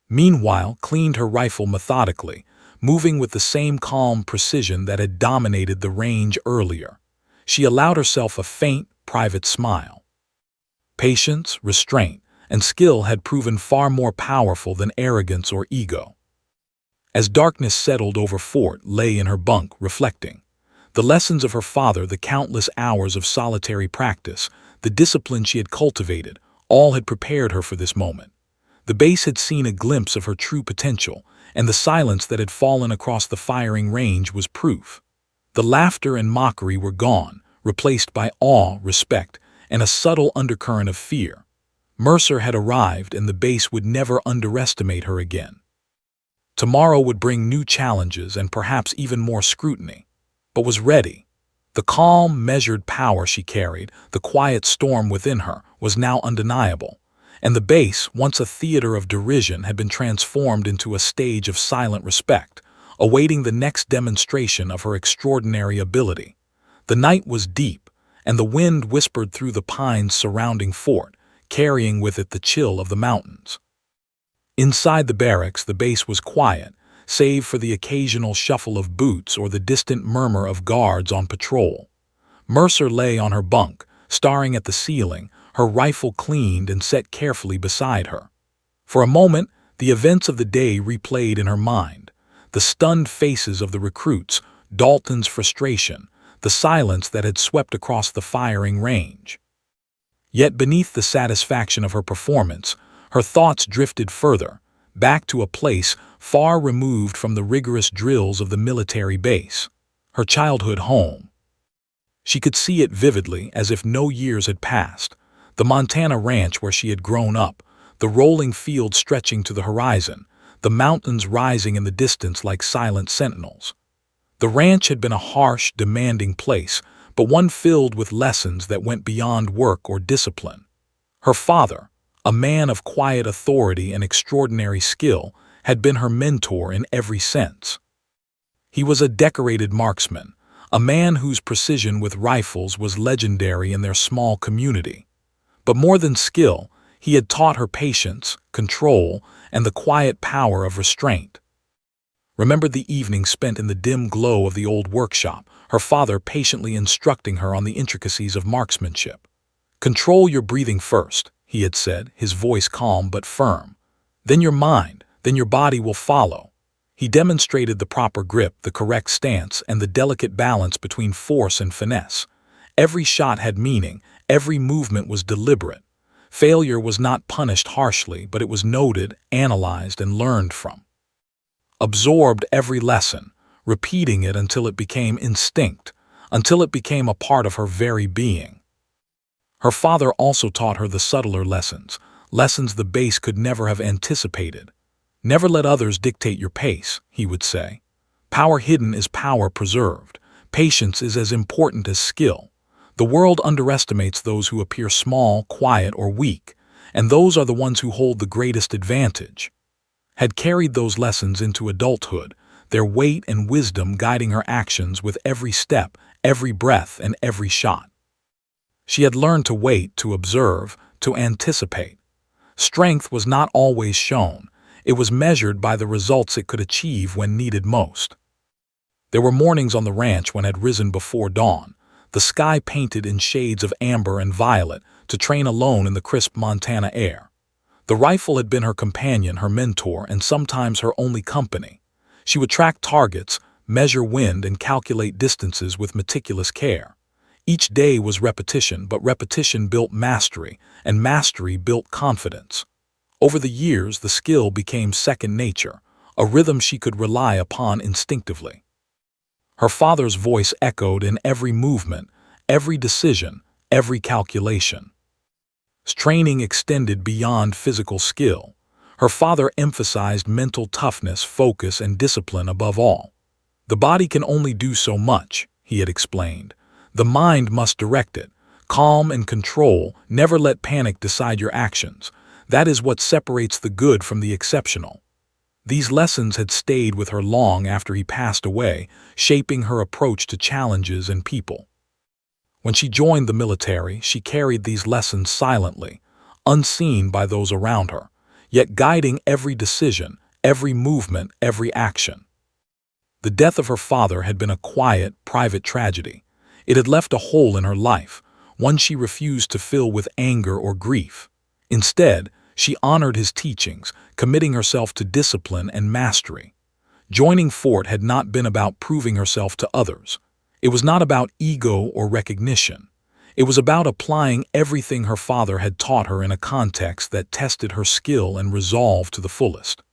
Speaker 1: Meanwhile, cleaned her rifle methodically, moving with the same calm precision that had dominated the range earlier. She allowed herself a faint, private smile. Patience, restraint, and skill had proven far more powerful than arrogance or ego. As darkness settled over Fort, lay in her bunk, reflecting. The lessons of her father, the countless hours of solitary practice, the discipline she had cultivated, all had prepared her for this moment. The base had seen a glimpse of her true potential, and the silence that had fallen across the firing range was proof. The laughter and mockery were gone, replaced by awe, respect, and a subtle undercurrent of fear. Mercer had arrived, and the base would never underestimate her again. Tomorrow would bring new challenges and perhaps even more scrutiny, but was ready. The calm, measured power she carried, the quiet storm within her, was now undeniable, and the base, once a theater of derision, had been transformed into a stage of silent respect, awaiting the next demonstration of her extraordinary ability. The night was deep, and the wind whispered through the pines surrounding Fort, carrying with it the chill of the mountains. Inside the barracks, the base was quiet, save for the occasional shuffle of boots or the distant murmur of guards on patrol. Mercer lay on her bunk, staring at the ceiling, her rifle cleaned and set carefully beside her. For a moment, the events of the day replayed in her mind. The stunned faces of the recruits, Dalton's frustration, the silence that had swept across the firing range. Yet beneath the satisfaction of her performance, her thoughts drifted further, back to a place far removed from the rigorous drills of the military base, her childhood home. She could see it vividly, as if no years had passed. The Montana ranch where she had grown up, the rolling fields stretching to the horizon, the mountains rising in the distance like silent sentinels. The ranch had been a harsh, demanding place, but one filled with lessons that went beyond work or discipline. Her father, a man of quiet authority and extraordinary skill, had been her mentor in every sense. He was a decorated marksman, a man whose precision with rifles was legendary in their small community. But more than skill, he had taught her patience, control, and the quiet power of restraint. Remembered the evening spent in the dim glow of the old workshop, her father patiently instructing her on the intricacies of marksmanship. "Control your breathing first," he had said, his voice calm but firm. "Then your mind, then your body will follow." He demonstrated the proper grip, the correct stance, and the delicate balance between force and finesse. Every shot had meaning, every movement was deliberate. Failure was not punished harshly, but it was noted, analyzed, and learned from. Absorbed every lesson, repeating it until it became instinct, until it became a part of her very being. Her father also taught her the subtler lessons, lessons the base could never have anticipated. "Never let others dictate your pace," he would say. "Power hidden is power preserved. Patience is as important as skill. The world underestimates those who appear small, quiet, or weak, and those are the ones who hold the greatest advantage." Had carried those lessons into adulthood, their weight and wisdom guiding her actions with every step, every breath, and every shot. She had learned to wait, to observe, to anticipate. Strength was not always shown. It was measured by the results it could achieve when needed most. There were mornings on the ranch when had risen before dawn, the sky painted in shades of amber and violet, to train alone in the crisp Montana air. The rifle had been her companion, her mentor, and sometimes her only company. She would track targets, measure wind, and calculate distances with meticulous care. Each day was repetition, but repetition built mastery, and mastery built confidence. Over the years, the skill became second nature, a rhythm she could rely upon instinctively. Her father's voice echoed in every movement, every decision, every calculation. Training extended beyond physical skill. Her father emphasized mental toughness, focus, and discipline above all. "The body can only do so much," he had explained. "The mind must direct it. Calm and control, never let panic decide your actions. That is what separates the good from the exceptional." These lessons had stayed with her long after he passed away, shaping her approach to challenges and people. When she joined the military, she carried these lessons silently, unseen by those around her, yet guiding every decision, every movement, every action. The death of her father had been a quiet, private tragedy. It had left a hole in her life, one she refused to fill with anger or grief. Instead, she honored his teachings, committing herself to discipline and mastery. Joining Fort had not been about proving herself to others. It was not about ego or recognition. It was about applying everything her father had taught her in a context that tested her skill and resolve to the fullest.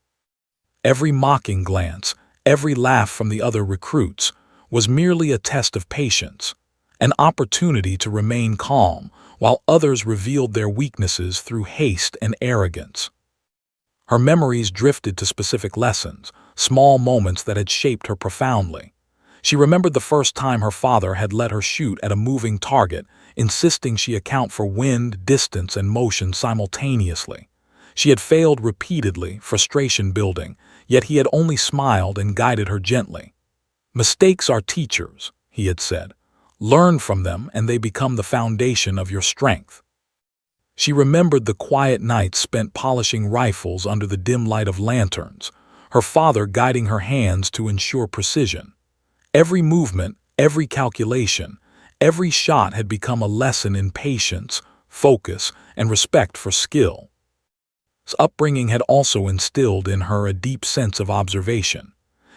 Speaker 1: Every mocking glance, every laugh from the other recruits, was merely a test of patience, an opportunity to remain calm while others revealed their weaknesses through haste and arrogance. Her memories drifted to specific lessons, small moments that had shaped her profoundly. She remembered the first time her father had let her shoot at a moving target, insisting she account for wind, distance, and motion simultaneously. She had failed repeatedly, frustration building, yet he had only smiled and guided her gently. "Mistakes are teachers," he had said. "Learn from them and they become the foundation of your strength." She remembered the quiet nights spent polishing rifles under the dim light of lanterns, her father guiding her hands to ensure precision. Every movement, every calculation, Every shot had become a lesson in patience, focus, and respect for skill. His upbringing had also instilled in her a deep sense of observation.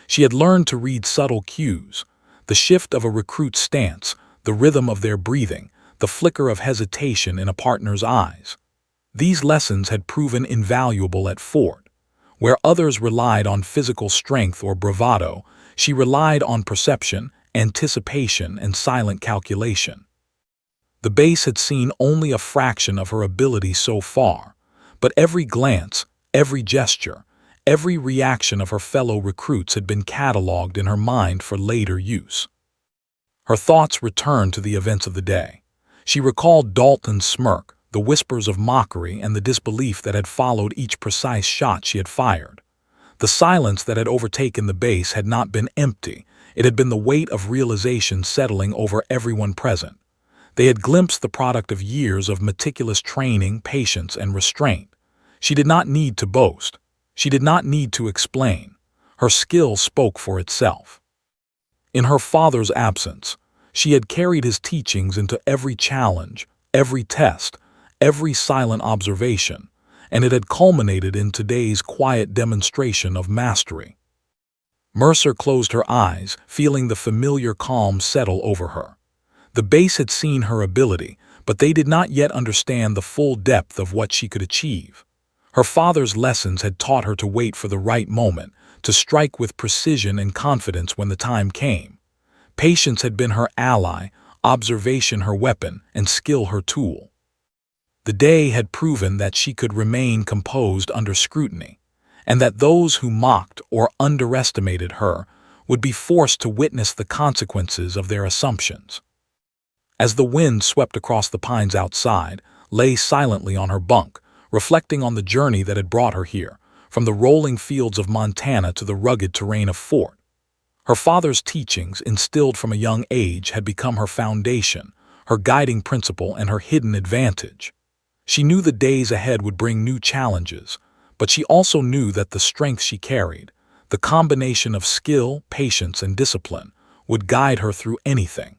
Speaker 1: She had learned to read subtle cues, the shift of a recruit's stance, the rhythm of their breathing, the flicker of hesitation in a partner's eyes. These lessons had proven invaluable at Fort. Where others relied on physical strength or bravado, she relied on perception, anticipation, and silent calculation. The base had seen only a fraction of her ability so far, but every glance, every gesture, every reaction of her fellow recruits had been cataloged in her mind for later use. Her thoughts returned to the events of the day. She recalled Dalton's smirk, the whispers of mockery, and the disbelief that had followed each precise shot she had fired. The silence that had overtaken the base had not been empty, it had been the weight of realization settling over everyone present. They had glimpsed the product of years of meticulous training, patience, and restraint. She did not need to boast. She did not need to explain. Her skill spoke for itself. In her father's absence, she had carried his teachings into every challenge, every test, every silent observation, and it had culminated in today's quiet demonstration of mastery. Mercer closed her eyes, feeling the familiar calm settle over her. The base had seen her ability, but they did not yet understand the full depth of what she could achieve. Her father's lessons had taught her to wait for the right moment, to strike with precision and confidence when the time came. Patience had been her ally, observation her weapon, and skill her tool. The day had proven that she could remain composed under scrutiny, and that those who mocked or underestimated her would be forced to witness the consequences of their assumptions. As the wind swept across the pines outside, lay silently on her bunk, reflecting on the journey that had brought her here, from the rolling fields of Montana to the rugged terrain of Fort. Her father's teachings, instilled from a young age, had become her foundation, her guiding principle, and her hidden advantage. She knew the days ahead would bring new challenges, but she also knew that the strength she carried, the combination of skill, patience, and discipline, would guide her through anything.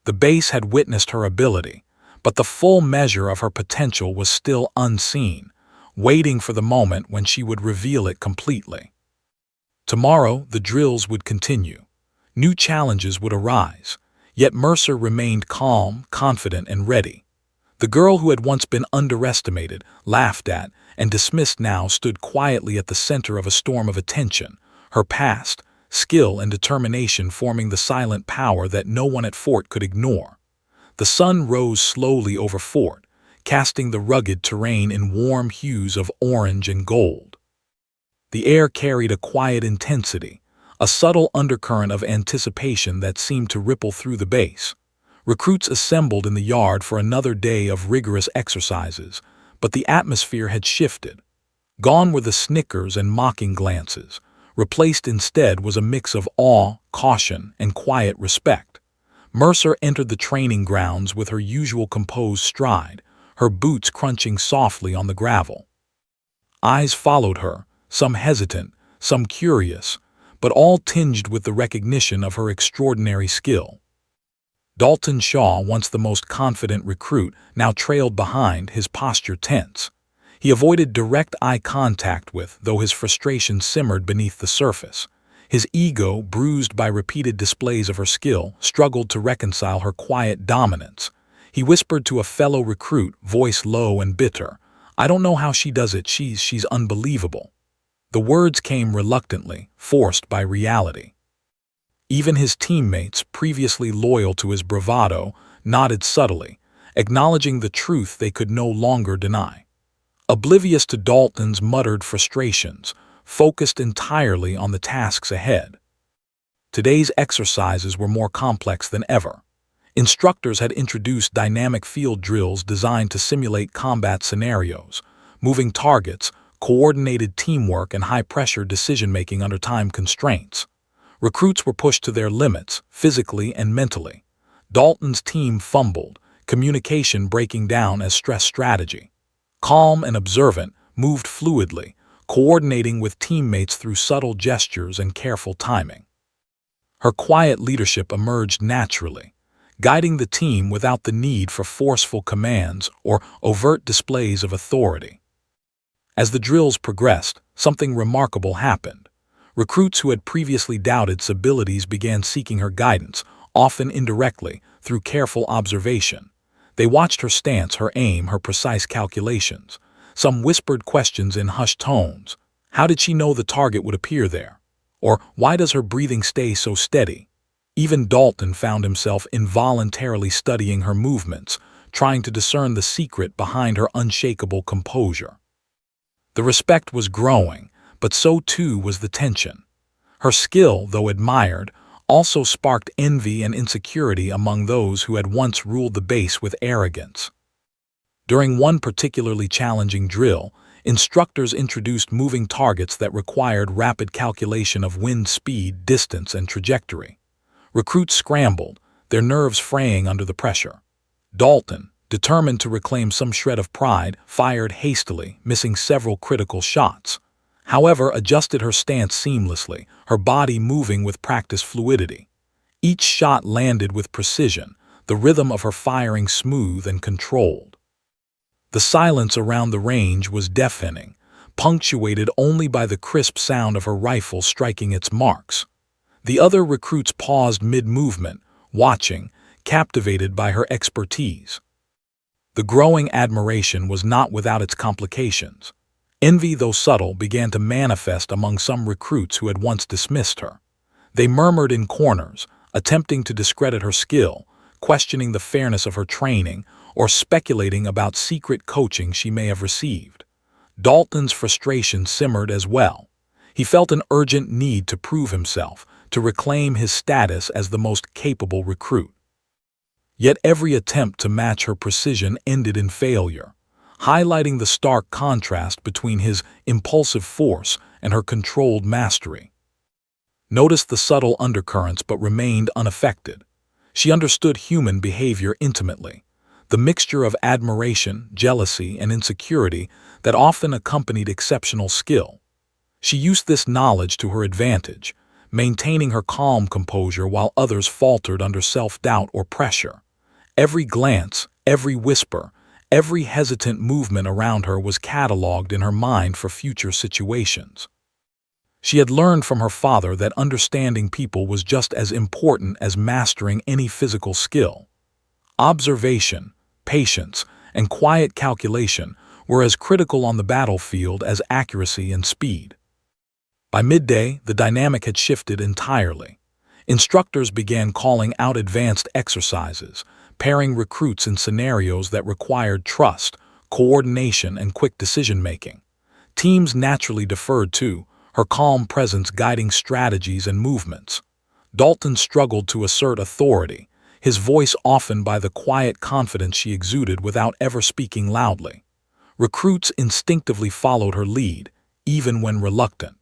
Speaker 1: The base had witnessed her ability, but the full measure of her potential was still unseen, waiting for the moment when she would reveal it completely. Tomorrow, the drills would continue. New challenges would arise, yet Mercer remained calm, confident, and ready. The girl who had once been underestimated, laughed at, and dismissed now stood quietly at the center of a storm of attention, her past, skill, and determination forming the silent power that no one at Fort could ignore. The sun rose slowly over Fort, casting the rugged terrain in warm hues of orange and gold. The air carried a quiet intensity, a subtle undercurrent of anticipation that seemed to ripple through the base. Recruits assembled in the yard for another day of rigorous exercises, but the atmosphere had shifted. Gone were the snickers and mocking glances. Replaced instead was a mix of awe, caution, and quiet respect. Mercer entered the training grounds with her usual composed stride, her boots crunching softly on the gravel. Eyes followed her, some hesitant, some curious, but all tinged with the recognition of her extraordinary skill. Dalton Shaw, once the most confident recruit, now trailed behind, his posture tense. He avoided direct eye contact with, though his frustration simmered beneath the surface. His ego, bruised by repeated displays of her skill, struggled to reconcile her quiet dominance. He whispered to a fellow recruit, voice low and bitter, "I don't know how she does it, she's unbelievable." The words came reluctantly, forced by reality. Even his teammates, previously loyal to his bravado, nodded subtly, acknowledging the truth they could no longer deny. Oblivious to Dalton's muttered frustrations, focused entirely on the tasks ahead. Today's exercises were more complex than ever. Instructors had introduced dynamic field drills designed to simulate combat scenarios, moving targets, coordinated teamwork, and high-pressure decision-making under time constraints. Recruits were pushed to their limits, physically and mentally. Dalton's team fumbled, communication breaking down as stress strategy. Calm and observant, moved fluidly, coordinating with teammates through subtle gestures and careful timing. Her quiet leadership emerged naturally, guiding the team without the need for forceful commands or overt displays of authority. As the drills progressed, something remarkable happened. Recruits who had previously doubted Sa's abilities began seeking her guidance, often indirectly, through careful observation. They watched her stance, her aim, her precise calculations. Some whispered questions in hushed tones. How did she know the target would appear there? Or why does her breathing stay so steady? Even Dalton found himself involuntarily studying her movements, trying to discern the secret behind her unshakable composure. The respect was growing, but so too was the tension. Her skill, though admired, also sparked envy and insecurity among those who had once ruled the base with arrogance. During one particularly challenging drill, instructors introduced moving targets that required rapid calculation of wind speed, distance, and trajectory. Recruits scrambled, their nerves fraying under the pressure. Dalton, determined to reclaim some shred of pride, fired hastily, missing several critical shots. However, adjusted her stance seamlessly, her body moving with practiced fluidity. Each shot landed with precision, the rhythm of her firing smooth and controlled. The silence around the range was deafening, punctuated only by the crisp sound of her rifle striking its marks. The other recruits paused mid-movement, watching, captivated by her expertise. The growing admiration was not without its complications. Envy, though subtle, began to manifest among some recruits who had once dismissed her. They murmured in corners, attempting to discredit her skill, questioning the fairness of her training, or speculating about secret coaching she may have received. Dalton's frustration simmered as well. He felt an urgent need to prove himself, to reclaim his status as the most capable recruit. Yet every attempt to match her precision ended in failure, highlighting the stark contrast between his impulsive force and her controlled mastery. Noticed the subtle undercurrents but remained unaffected. She understood human behavior intimately, the mixture of admiration, jealousy, and insecurity that often accompanied exceptional skill. She used this knowledge to her advantage, maintaining her calm composure while others faltered under self-doubt or pressure. Every glance, every whisper, every hesitant movement around her was catalogued in her mind for future situations. She had learned from her father that understanding people was just as important as mastering any physical skill. Observation, patience, and quiet calculation were as critical on the battlefield as accuracy and speed. By midday, the dynamic had shifted entirely. Instructors began calling out advanced exercises, pairing recruits in scenarios that required trust, coordination, and quick decision-making. Teams naturally deferred to her calm presence guiding strategies and movements. Dalton struggled to assert authority, his voice often by the quiet confidence she exuded without ever speaking loudly. Recruits instinctively followed her lead, even when reluctant.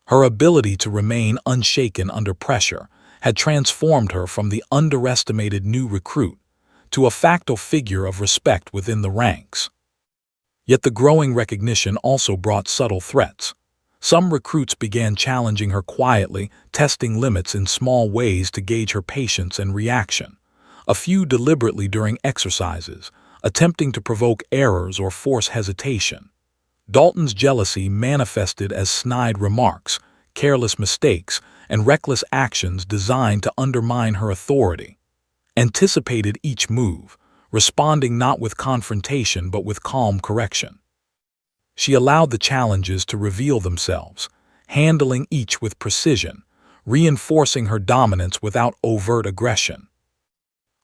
Speaker 1: Her ability to remain unshaken under pressure had transformed her from the underestimated new recruit to a facto figure of respect within the ranks. Yet the growing recognition also brought subtle threats. Some recruits began challenging her quietly, testing limits in small ways to gauge her patience and reaction. A few deliberately during exercises, attempting to provoke errors or force hesitation. Dalton's jealousy manifested as snide remarks, careless mistakes, and reckless actions designed to undermine her authority. Anticipated each move, responding not with confrontation but with calm correction. She allowed the challenges to reveal themselves, handling each with precision, reinforcing her dominance without overt aggression.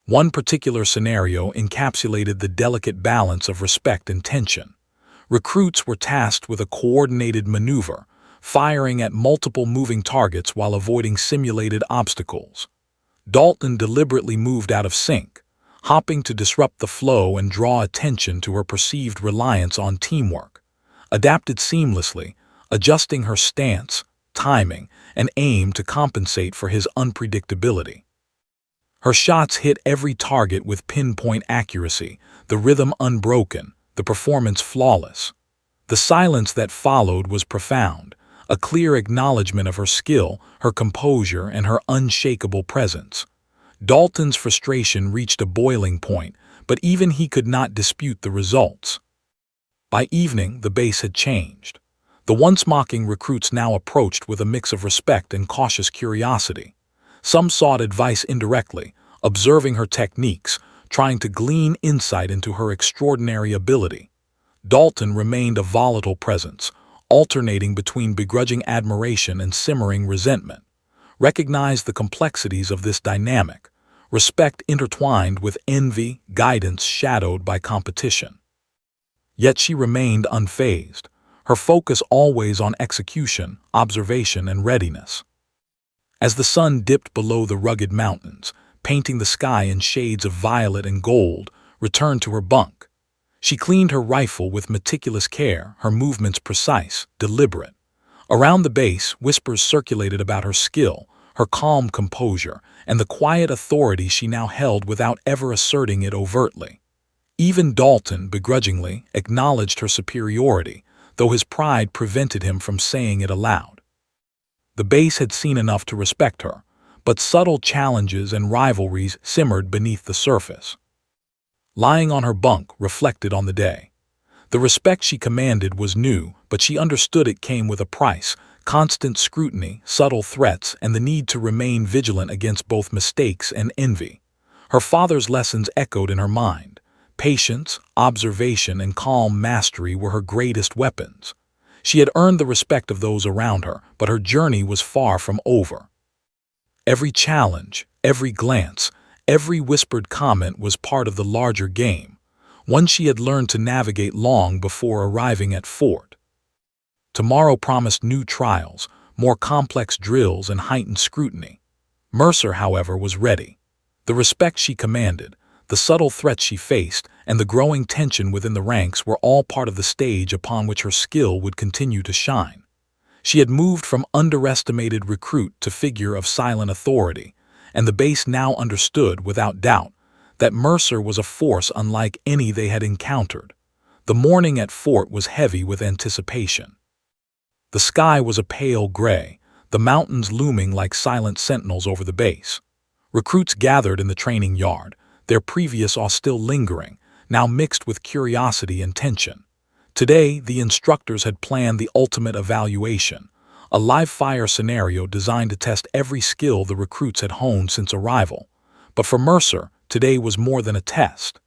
Speaker 1: One particular scenario encapsulated the delicate balance of respect and tension. Recruits were tasked with a coordinated maneuver, firing at multiple moving targets while avoiding simulated obstacles. Dalton deliberately moved out of sync, hopping to disrupt the flow and draw attention to her perceived reliance on teamwork. Adapted seamlessly, adjusting her stance, timing, and aim to compensate for his unpredictability. Her shots hit every target with pinpoint accuracy, the rhythm unbroken, the performance flawless. The silence that followed was profound, a clear acknowledgement of her skill, her composure, and her unshakable presence. Dalton's frustration reached a boiling point, but even he could not dispute the results. By evening, the base had changed. The once mocking recruits now approached with a mix of respect and cautious curiosity. Some sought advice indirectly, observing her techniques, trying to glean insight into her extraordinary ability. Dalton remained a volatile presence, alternating between begrudging admiration and simmering resentment. Recognize the complexities of this dynamic, respect intertwined with envy, guidance shadowed by competition. Yet she remained unfazed, her focus always on execution, observation, and readiness. As the sun dipped below the rugged mountains, painting the sky in shades of violet and gold, returned to her bunk. She cleaned her rifle with meticulous care, her movements precise, deliberate. Around the base, whispers circulated about her skill, her calm composure, and the quiet authority she now held without ever asserting it overtly. Even Dalton, begrudgingly, acknowledged her superiority, though his pride prevented him from saying it aloud. The base had seen enough to respect her, but subtle challenges and rivalries simmered beneath the surface. Lying on her bunk, reflected on the day. The respect she commanded was new, but she understood it came with a price: constant scrutiny, subtle threats, and the need to remain vigilant against both mistakes and envy. Her father's lessons echoed in her mind. Patience, observation, and calm mastery were her greatest weapons. She had earned the respect of those around her, but her journey was far from over. Every challenge, every glance, every whispered comment was part of the larger game, one she had learned to navigate long before arriving at Fort. Tomorrow promised new trials, more complex drills, and heightened scrutiny. Mercer, however, was ready. The respect she commanded, the subtle threats she faced, and the growing tension within the ranks were all part of the stage upon which her skill would continue to shine. She had moved from underestimated recruit to figure of silent authority, and the base now understood, without doubt, that Mercer was a force unlike any they had encountered. The morning at Fort was heavy with anticipation. The sky was a pale gray, the mountains looming like silent sentinels over the base. Recruits gathered in the training yard, their previous awe still lingering, now mixed with curiosity and tension. Today, the instructors had planned the ultimate evaluation, a live-fire scenario designed to test every skill the recruits had honed since arrival. But for Mercer, today was more than a test.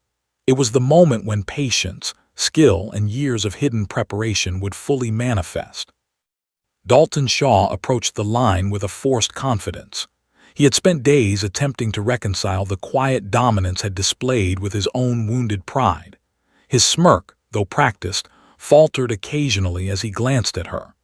Speaker 1: It was the moment when patience, skill, and years of hidden preparation would fully manifest. Dalton Shaw approached the line with a forced confidence. He had spent days attempting to reconcile the quiet dominance had displayed with his own wounded pride. His smirk, though practiced, faltered occasionally as he glanced at her.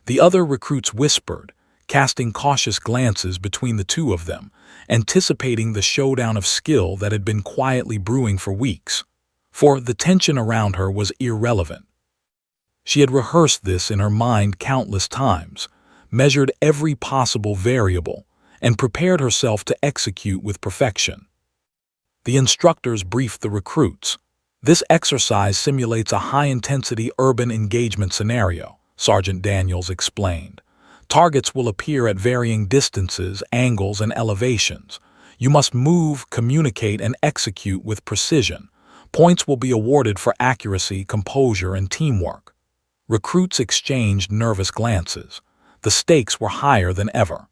Speaker 1: The other recruits whispered, casting cautious glances between the two of them, anticipating the showdown of skill that had been quietly brewing for weeks. For the tension around her was irrelevant. She had rehearsed this in her mind countless times, measured every possible variable, and prepared herself to execute with perfection. The instructors briefed the recruits. This exercise simulates a high-intensity urban engagement scenario, Sergeant Daniels explained. Targets will appear at varying distances, angles, and elevations. You must move, communicate, and execute with precision. Points will be awarded for accuracy, composure, and teamwork. Recruits exchanged nervous glances. The stakes were higher than ever.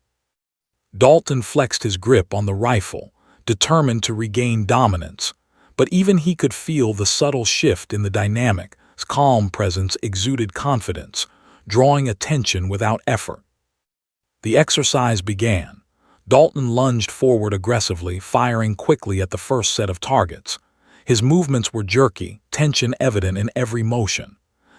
Speaker 1: Dalton flexed his grip on the rifle, determined to regain dominance, but even he could feel the subtle shift in the dynamic. His calm presence exuded confidence, drawing attention without effort. The exercise began. Dalton lunged forward aggressively, firing quickly at the first set of targets. His movements were jerky, tension evident in every motion.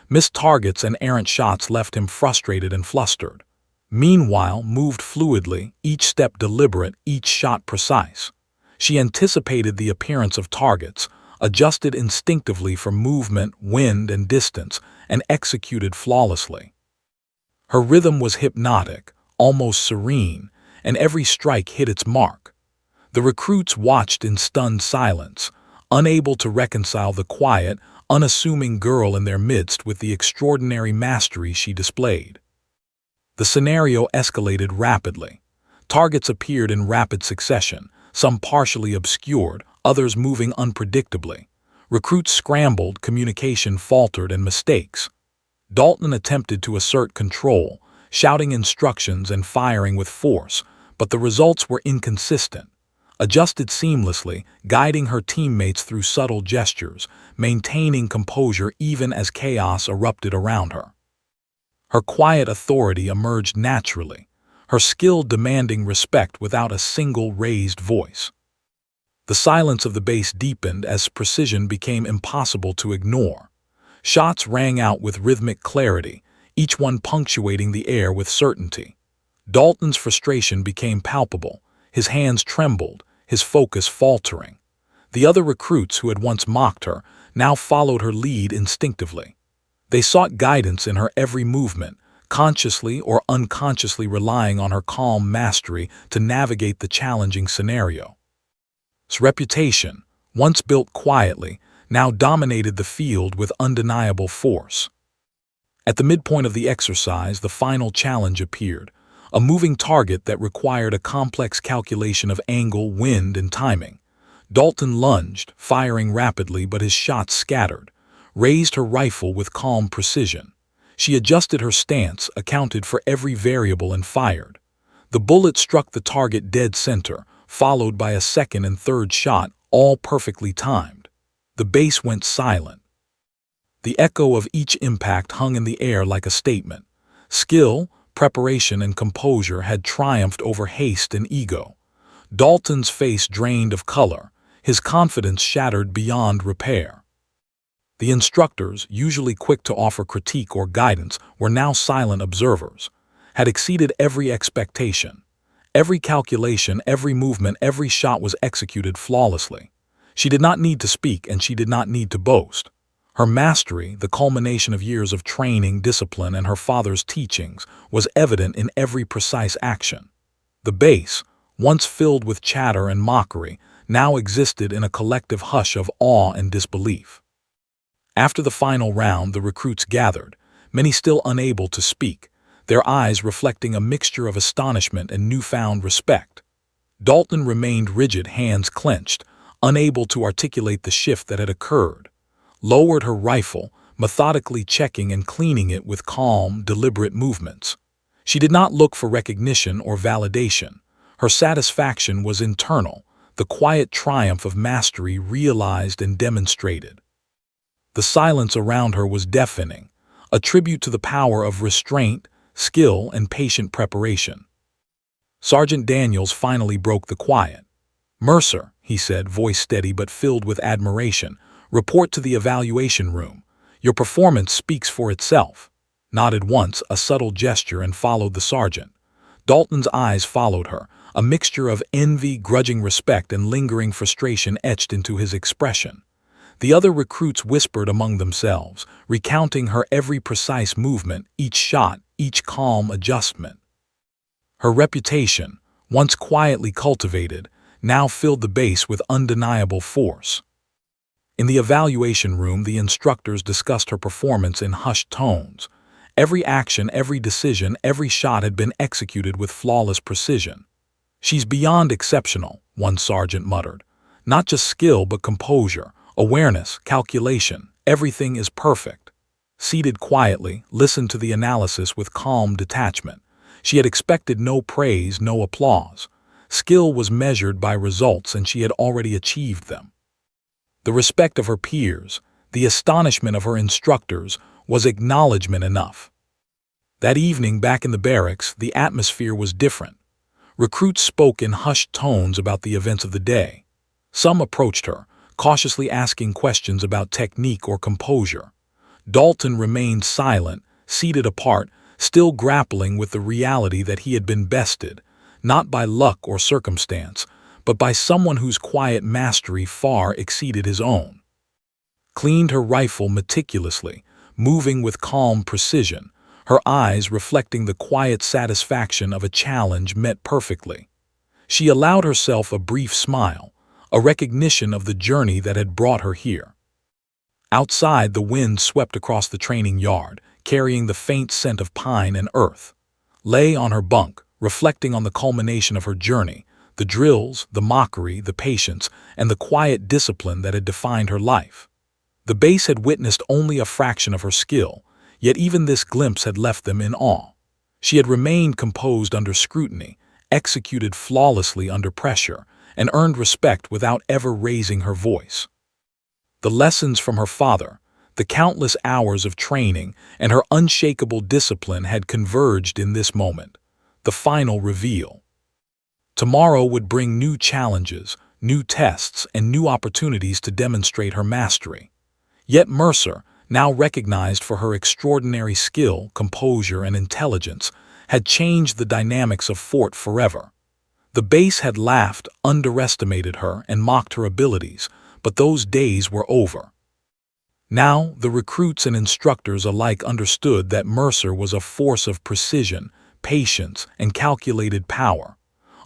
Speaker 1: Missed targets and errant shots left him frustrated and flustered. Meanwhile, moved fluidly, each step deliberate, each shot precise. She anticipated the appearance of targets, adjusted instinctively for movement, wind, and distance, and executed flawlessly. Her rhythm was hypnotic, almost serene, and every strike hit its mark. The recruits watched in stunned silence, unable to reconcile the quiet, unassuming girl in their midst with the extraordinary mastery she displayed. The scenario escalated rapidly. Targets appeared in rapid succession, some partially obscured, others moving unpredictably. Recruits scrambled, communication faltered, and mistakes. Dalton attempted to assert control, shouting instructions and firing with force, but the results were inconsistent. Adjusted seamlessly, guiding her teammates through subtle gestures, maintaining composure even as chaos erupted around her. Her quiet authority emerged naturally, her skill demanding respect without a single raised voice. The silence of the base deepened as precision became impossible to ignore. Shots rang out with rhythmic clarity, each one punctuating the air with certainty. Dalton's frustration became palpable, his hands trembled, his focus faltering. The other recruits who had once mocked her now followed her lead instinctively. They sought guidance in her every movement, consciously or unconsciously relying on her calm mastery to navigate the challenging scenario. His reputation, once built quietly, now dominated the field with undeniable force. At the midpoint of the exercise, the final challenge appeared, a moving target that required a complex calculation of angle, wind, and timing. Dalton lunged, firing rapidly, but his shots scattered, raised her rifle with calm precision. She adjusted her stance, accounted for every variable, and fired. The bullet struck the target dead center, followed by a second and third shot, all perfectly timed. The base went silent. The echo of each impact hung in the air like a statement. Skill, preparation, and composure had triumphed over haste and ego. Dalton's face drained of color, his confidence shattered beyond repair. The instructors, usually quick to offer critique or guidance, were now silent observers, had exceeded every expectation. Every calculation, every movement, every shot was executed flawlessly. She did not need to speak, and she did not need to boast. Her mastery, the culmination of years of training, discipline, and her father's teachings, was evident in every precise action. The base, once filled with chatter and mockery, now existed in a collective hush of awe and disbelief. After the final round, the recruits gathered, many still unable to speak, their eyes reflecting a mixture of astonishment and newfound respect. Dalton remained rigid, hands clenched, unable to articulate the shift that had occurred, lowered her rifle, methodically checking and cleaning it with calm, deliberate movements. She did not look for recognition or validation. Her satisfaction was internal, the quiet triumph of mastery realized and demonstrated. The silence around her was deafening, a tribute to the power of restraint, skill, and patient preparation. Sergeant Daniels finally broke the quiet. "Mercer," he said, voice steady but filled with admiration, "report to the evaluation room. Your performance speaks for itself." Nodded once, a subtle gesture, and followed the sergeant. Dalton's eyes followed her, a mixture of envy, grudging respect, and lingering frustration etched into his expression. The other recruits whispered among themselves, recounting her every precise movement, each shot, each calm adjustment. Her reputation, once quietly cultivated, now filled the base with undeniable force. In the evaluation room, the instructors discussed her performance in hushed tones. Every action, every decision, every shot had been executed with flawless precision. "She's beyond exceptional," one sergeant muttered. "Not just skill, but composure, awareness, calculation. Everything is perfect." Seated quietly, listened to the analysis with calm detachment. She had expected no praise, no applause. Skill was measured by results, and she had already achieved them. The respect of her peers, the astonishment of her instructors, was acknowledgement enough. That evening, back in the barracks, the atmosphere was different. Recruits spoke in hushed tones about the events of the day. Some approached her, cautiously asking questions about technique or composure. Dalton remained silent, seated apart, still grappling with the reality that he had been bested, not by luck or circumstance, but by someone whose quiet mastery far exceeded his own. Cleaned her rifle meticulously, moving with calm precision, her eyes reflecting the quiet satisfaction of a challenge met perfectly. She allowed herself a brief smile, a recognition of the journey that had brought her here. Outside, the wind swept across the training yard, carrying the faint scent of pine and earth. Lay on her bunk, reflecting on the culmination of her journey, the drills, the mockery, the patience, and the quiet discipline that had defined her life. The base had witnessed only a fraction of her skill, yet even this glimpse had left them in awe. She had remained composed under scrutiny, executed flawlessly under pressure, and earned respect without ever raising her voice. The lessons from her father, the countless hours of training, and her unshakable discipline had converged in this moment, the final reveal. Tomorrow would bring new challenges, new tests, and new opportunities to demonstrate her mastery. Yet Mercer, now recognized for her extraordinary skill, composure, and intelligence, had changed the dynamics of Fort forever. The base had laughed, underestimated her, and mocked her abilities, but those days were over. Now, the recruits and instructors alike understood that Mercer was a force of precision, patience, and calculated power,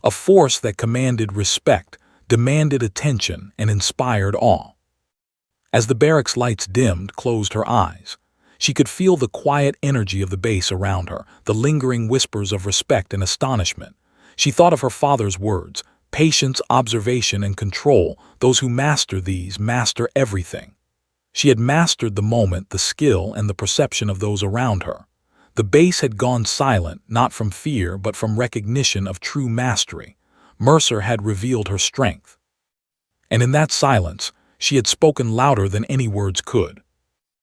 Speaker 1: a force that commanded respect, demanded attention, and inspired awe. As the barracks lights dimmed, closed her eyes. She could feel the quiet energy of the base around her, the lingering whispers of respect and astonishment. She thought of her father's words, patience, observation, and control. Those who master these master everything. She had mastered the moment, the skill, and the perception of those around her. The base had gone silent, not from fear, but from recognition of true mastery. Mercer had revealed her strength. And in that silence, she had spoken louder than any words could.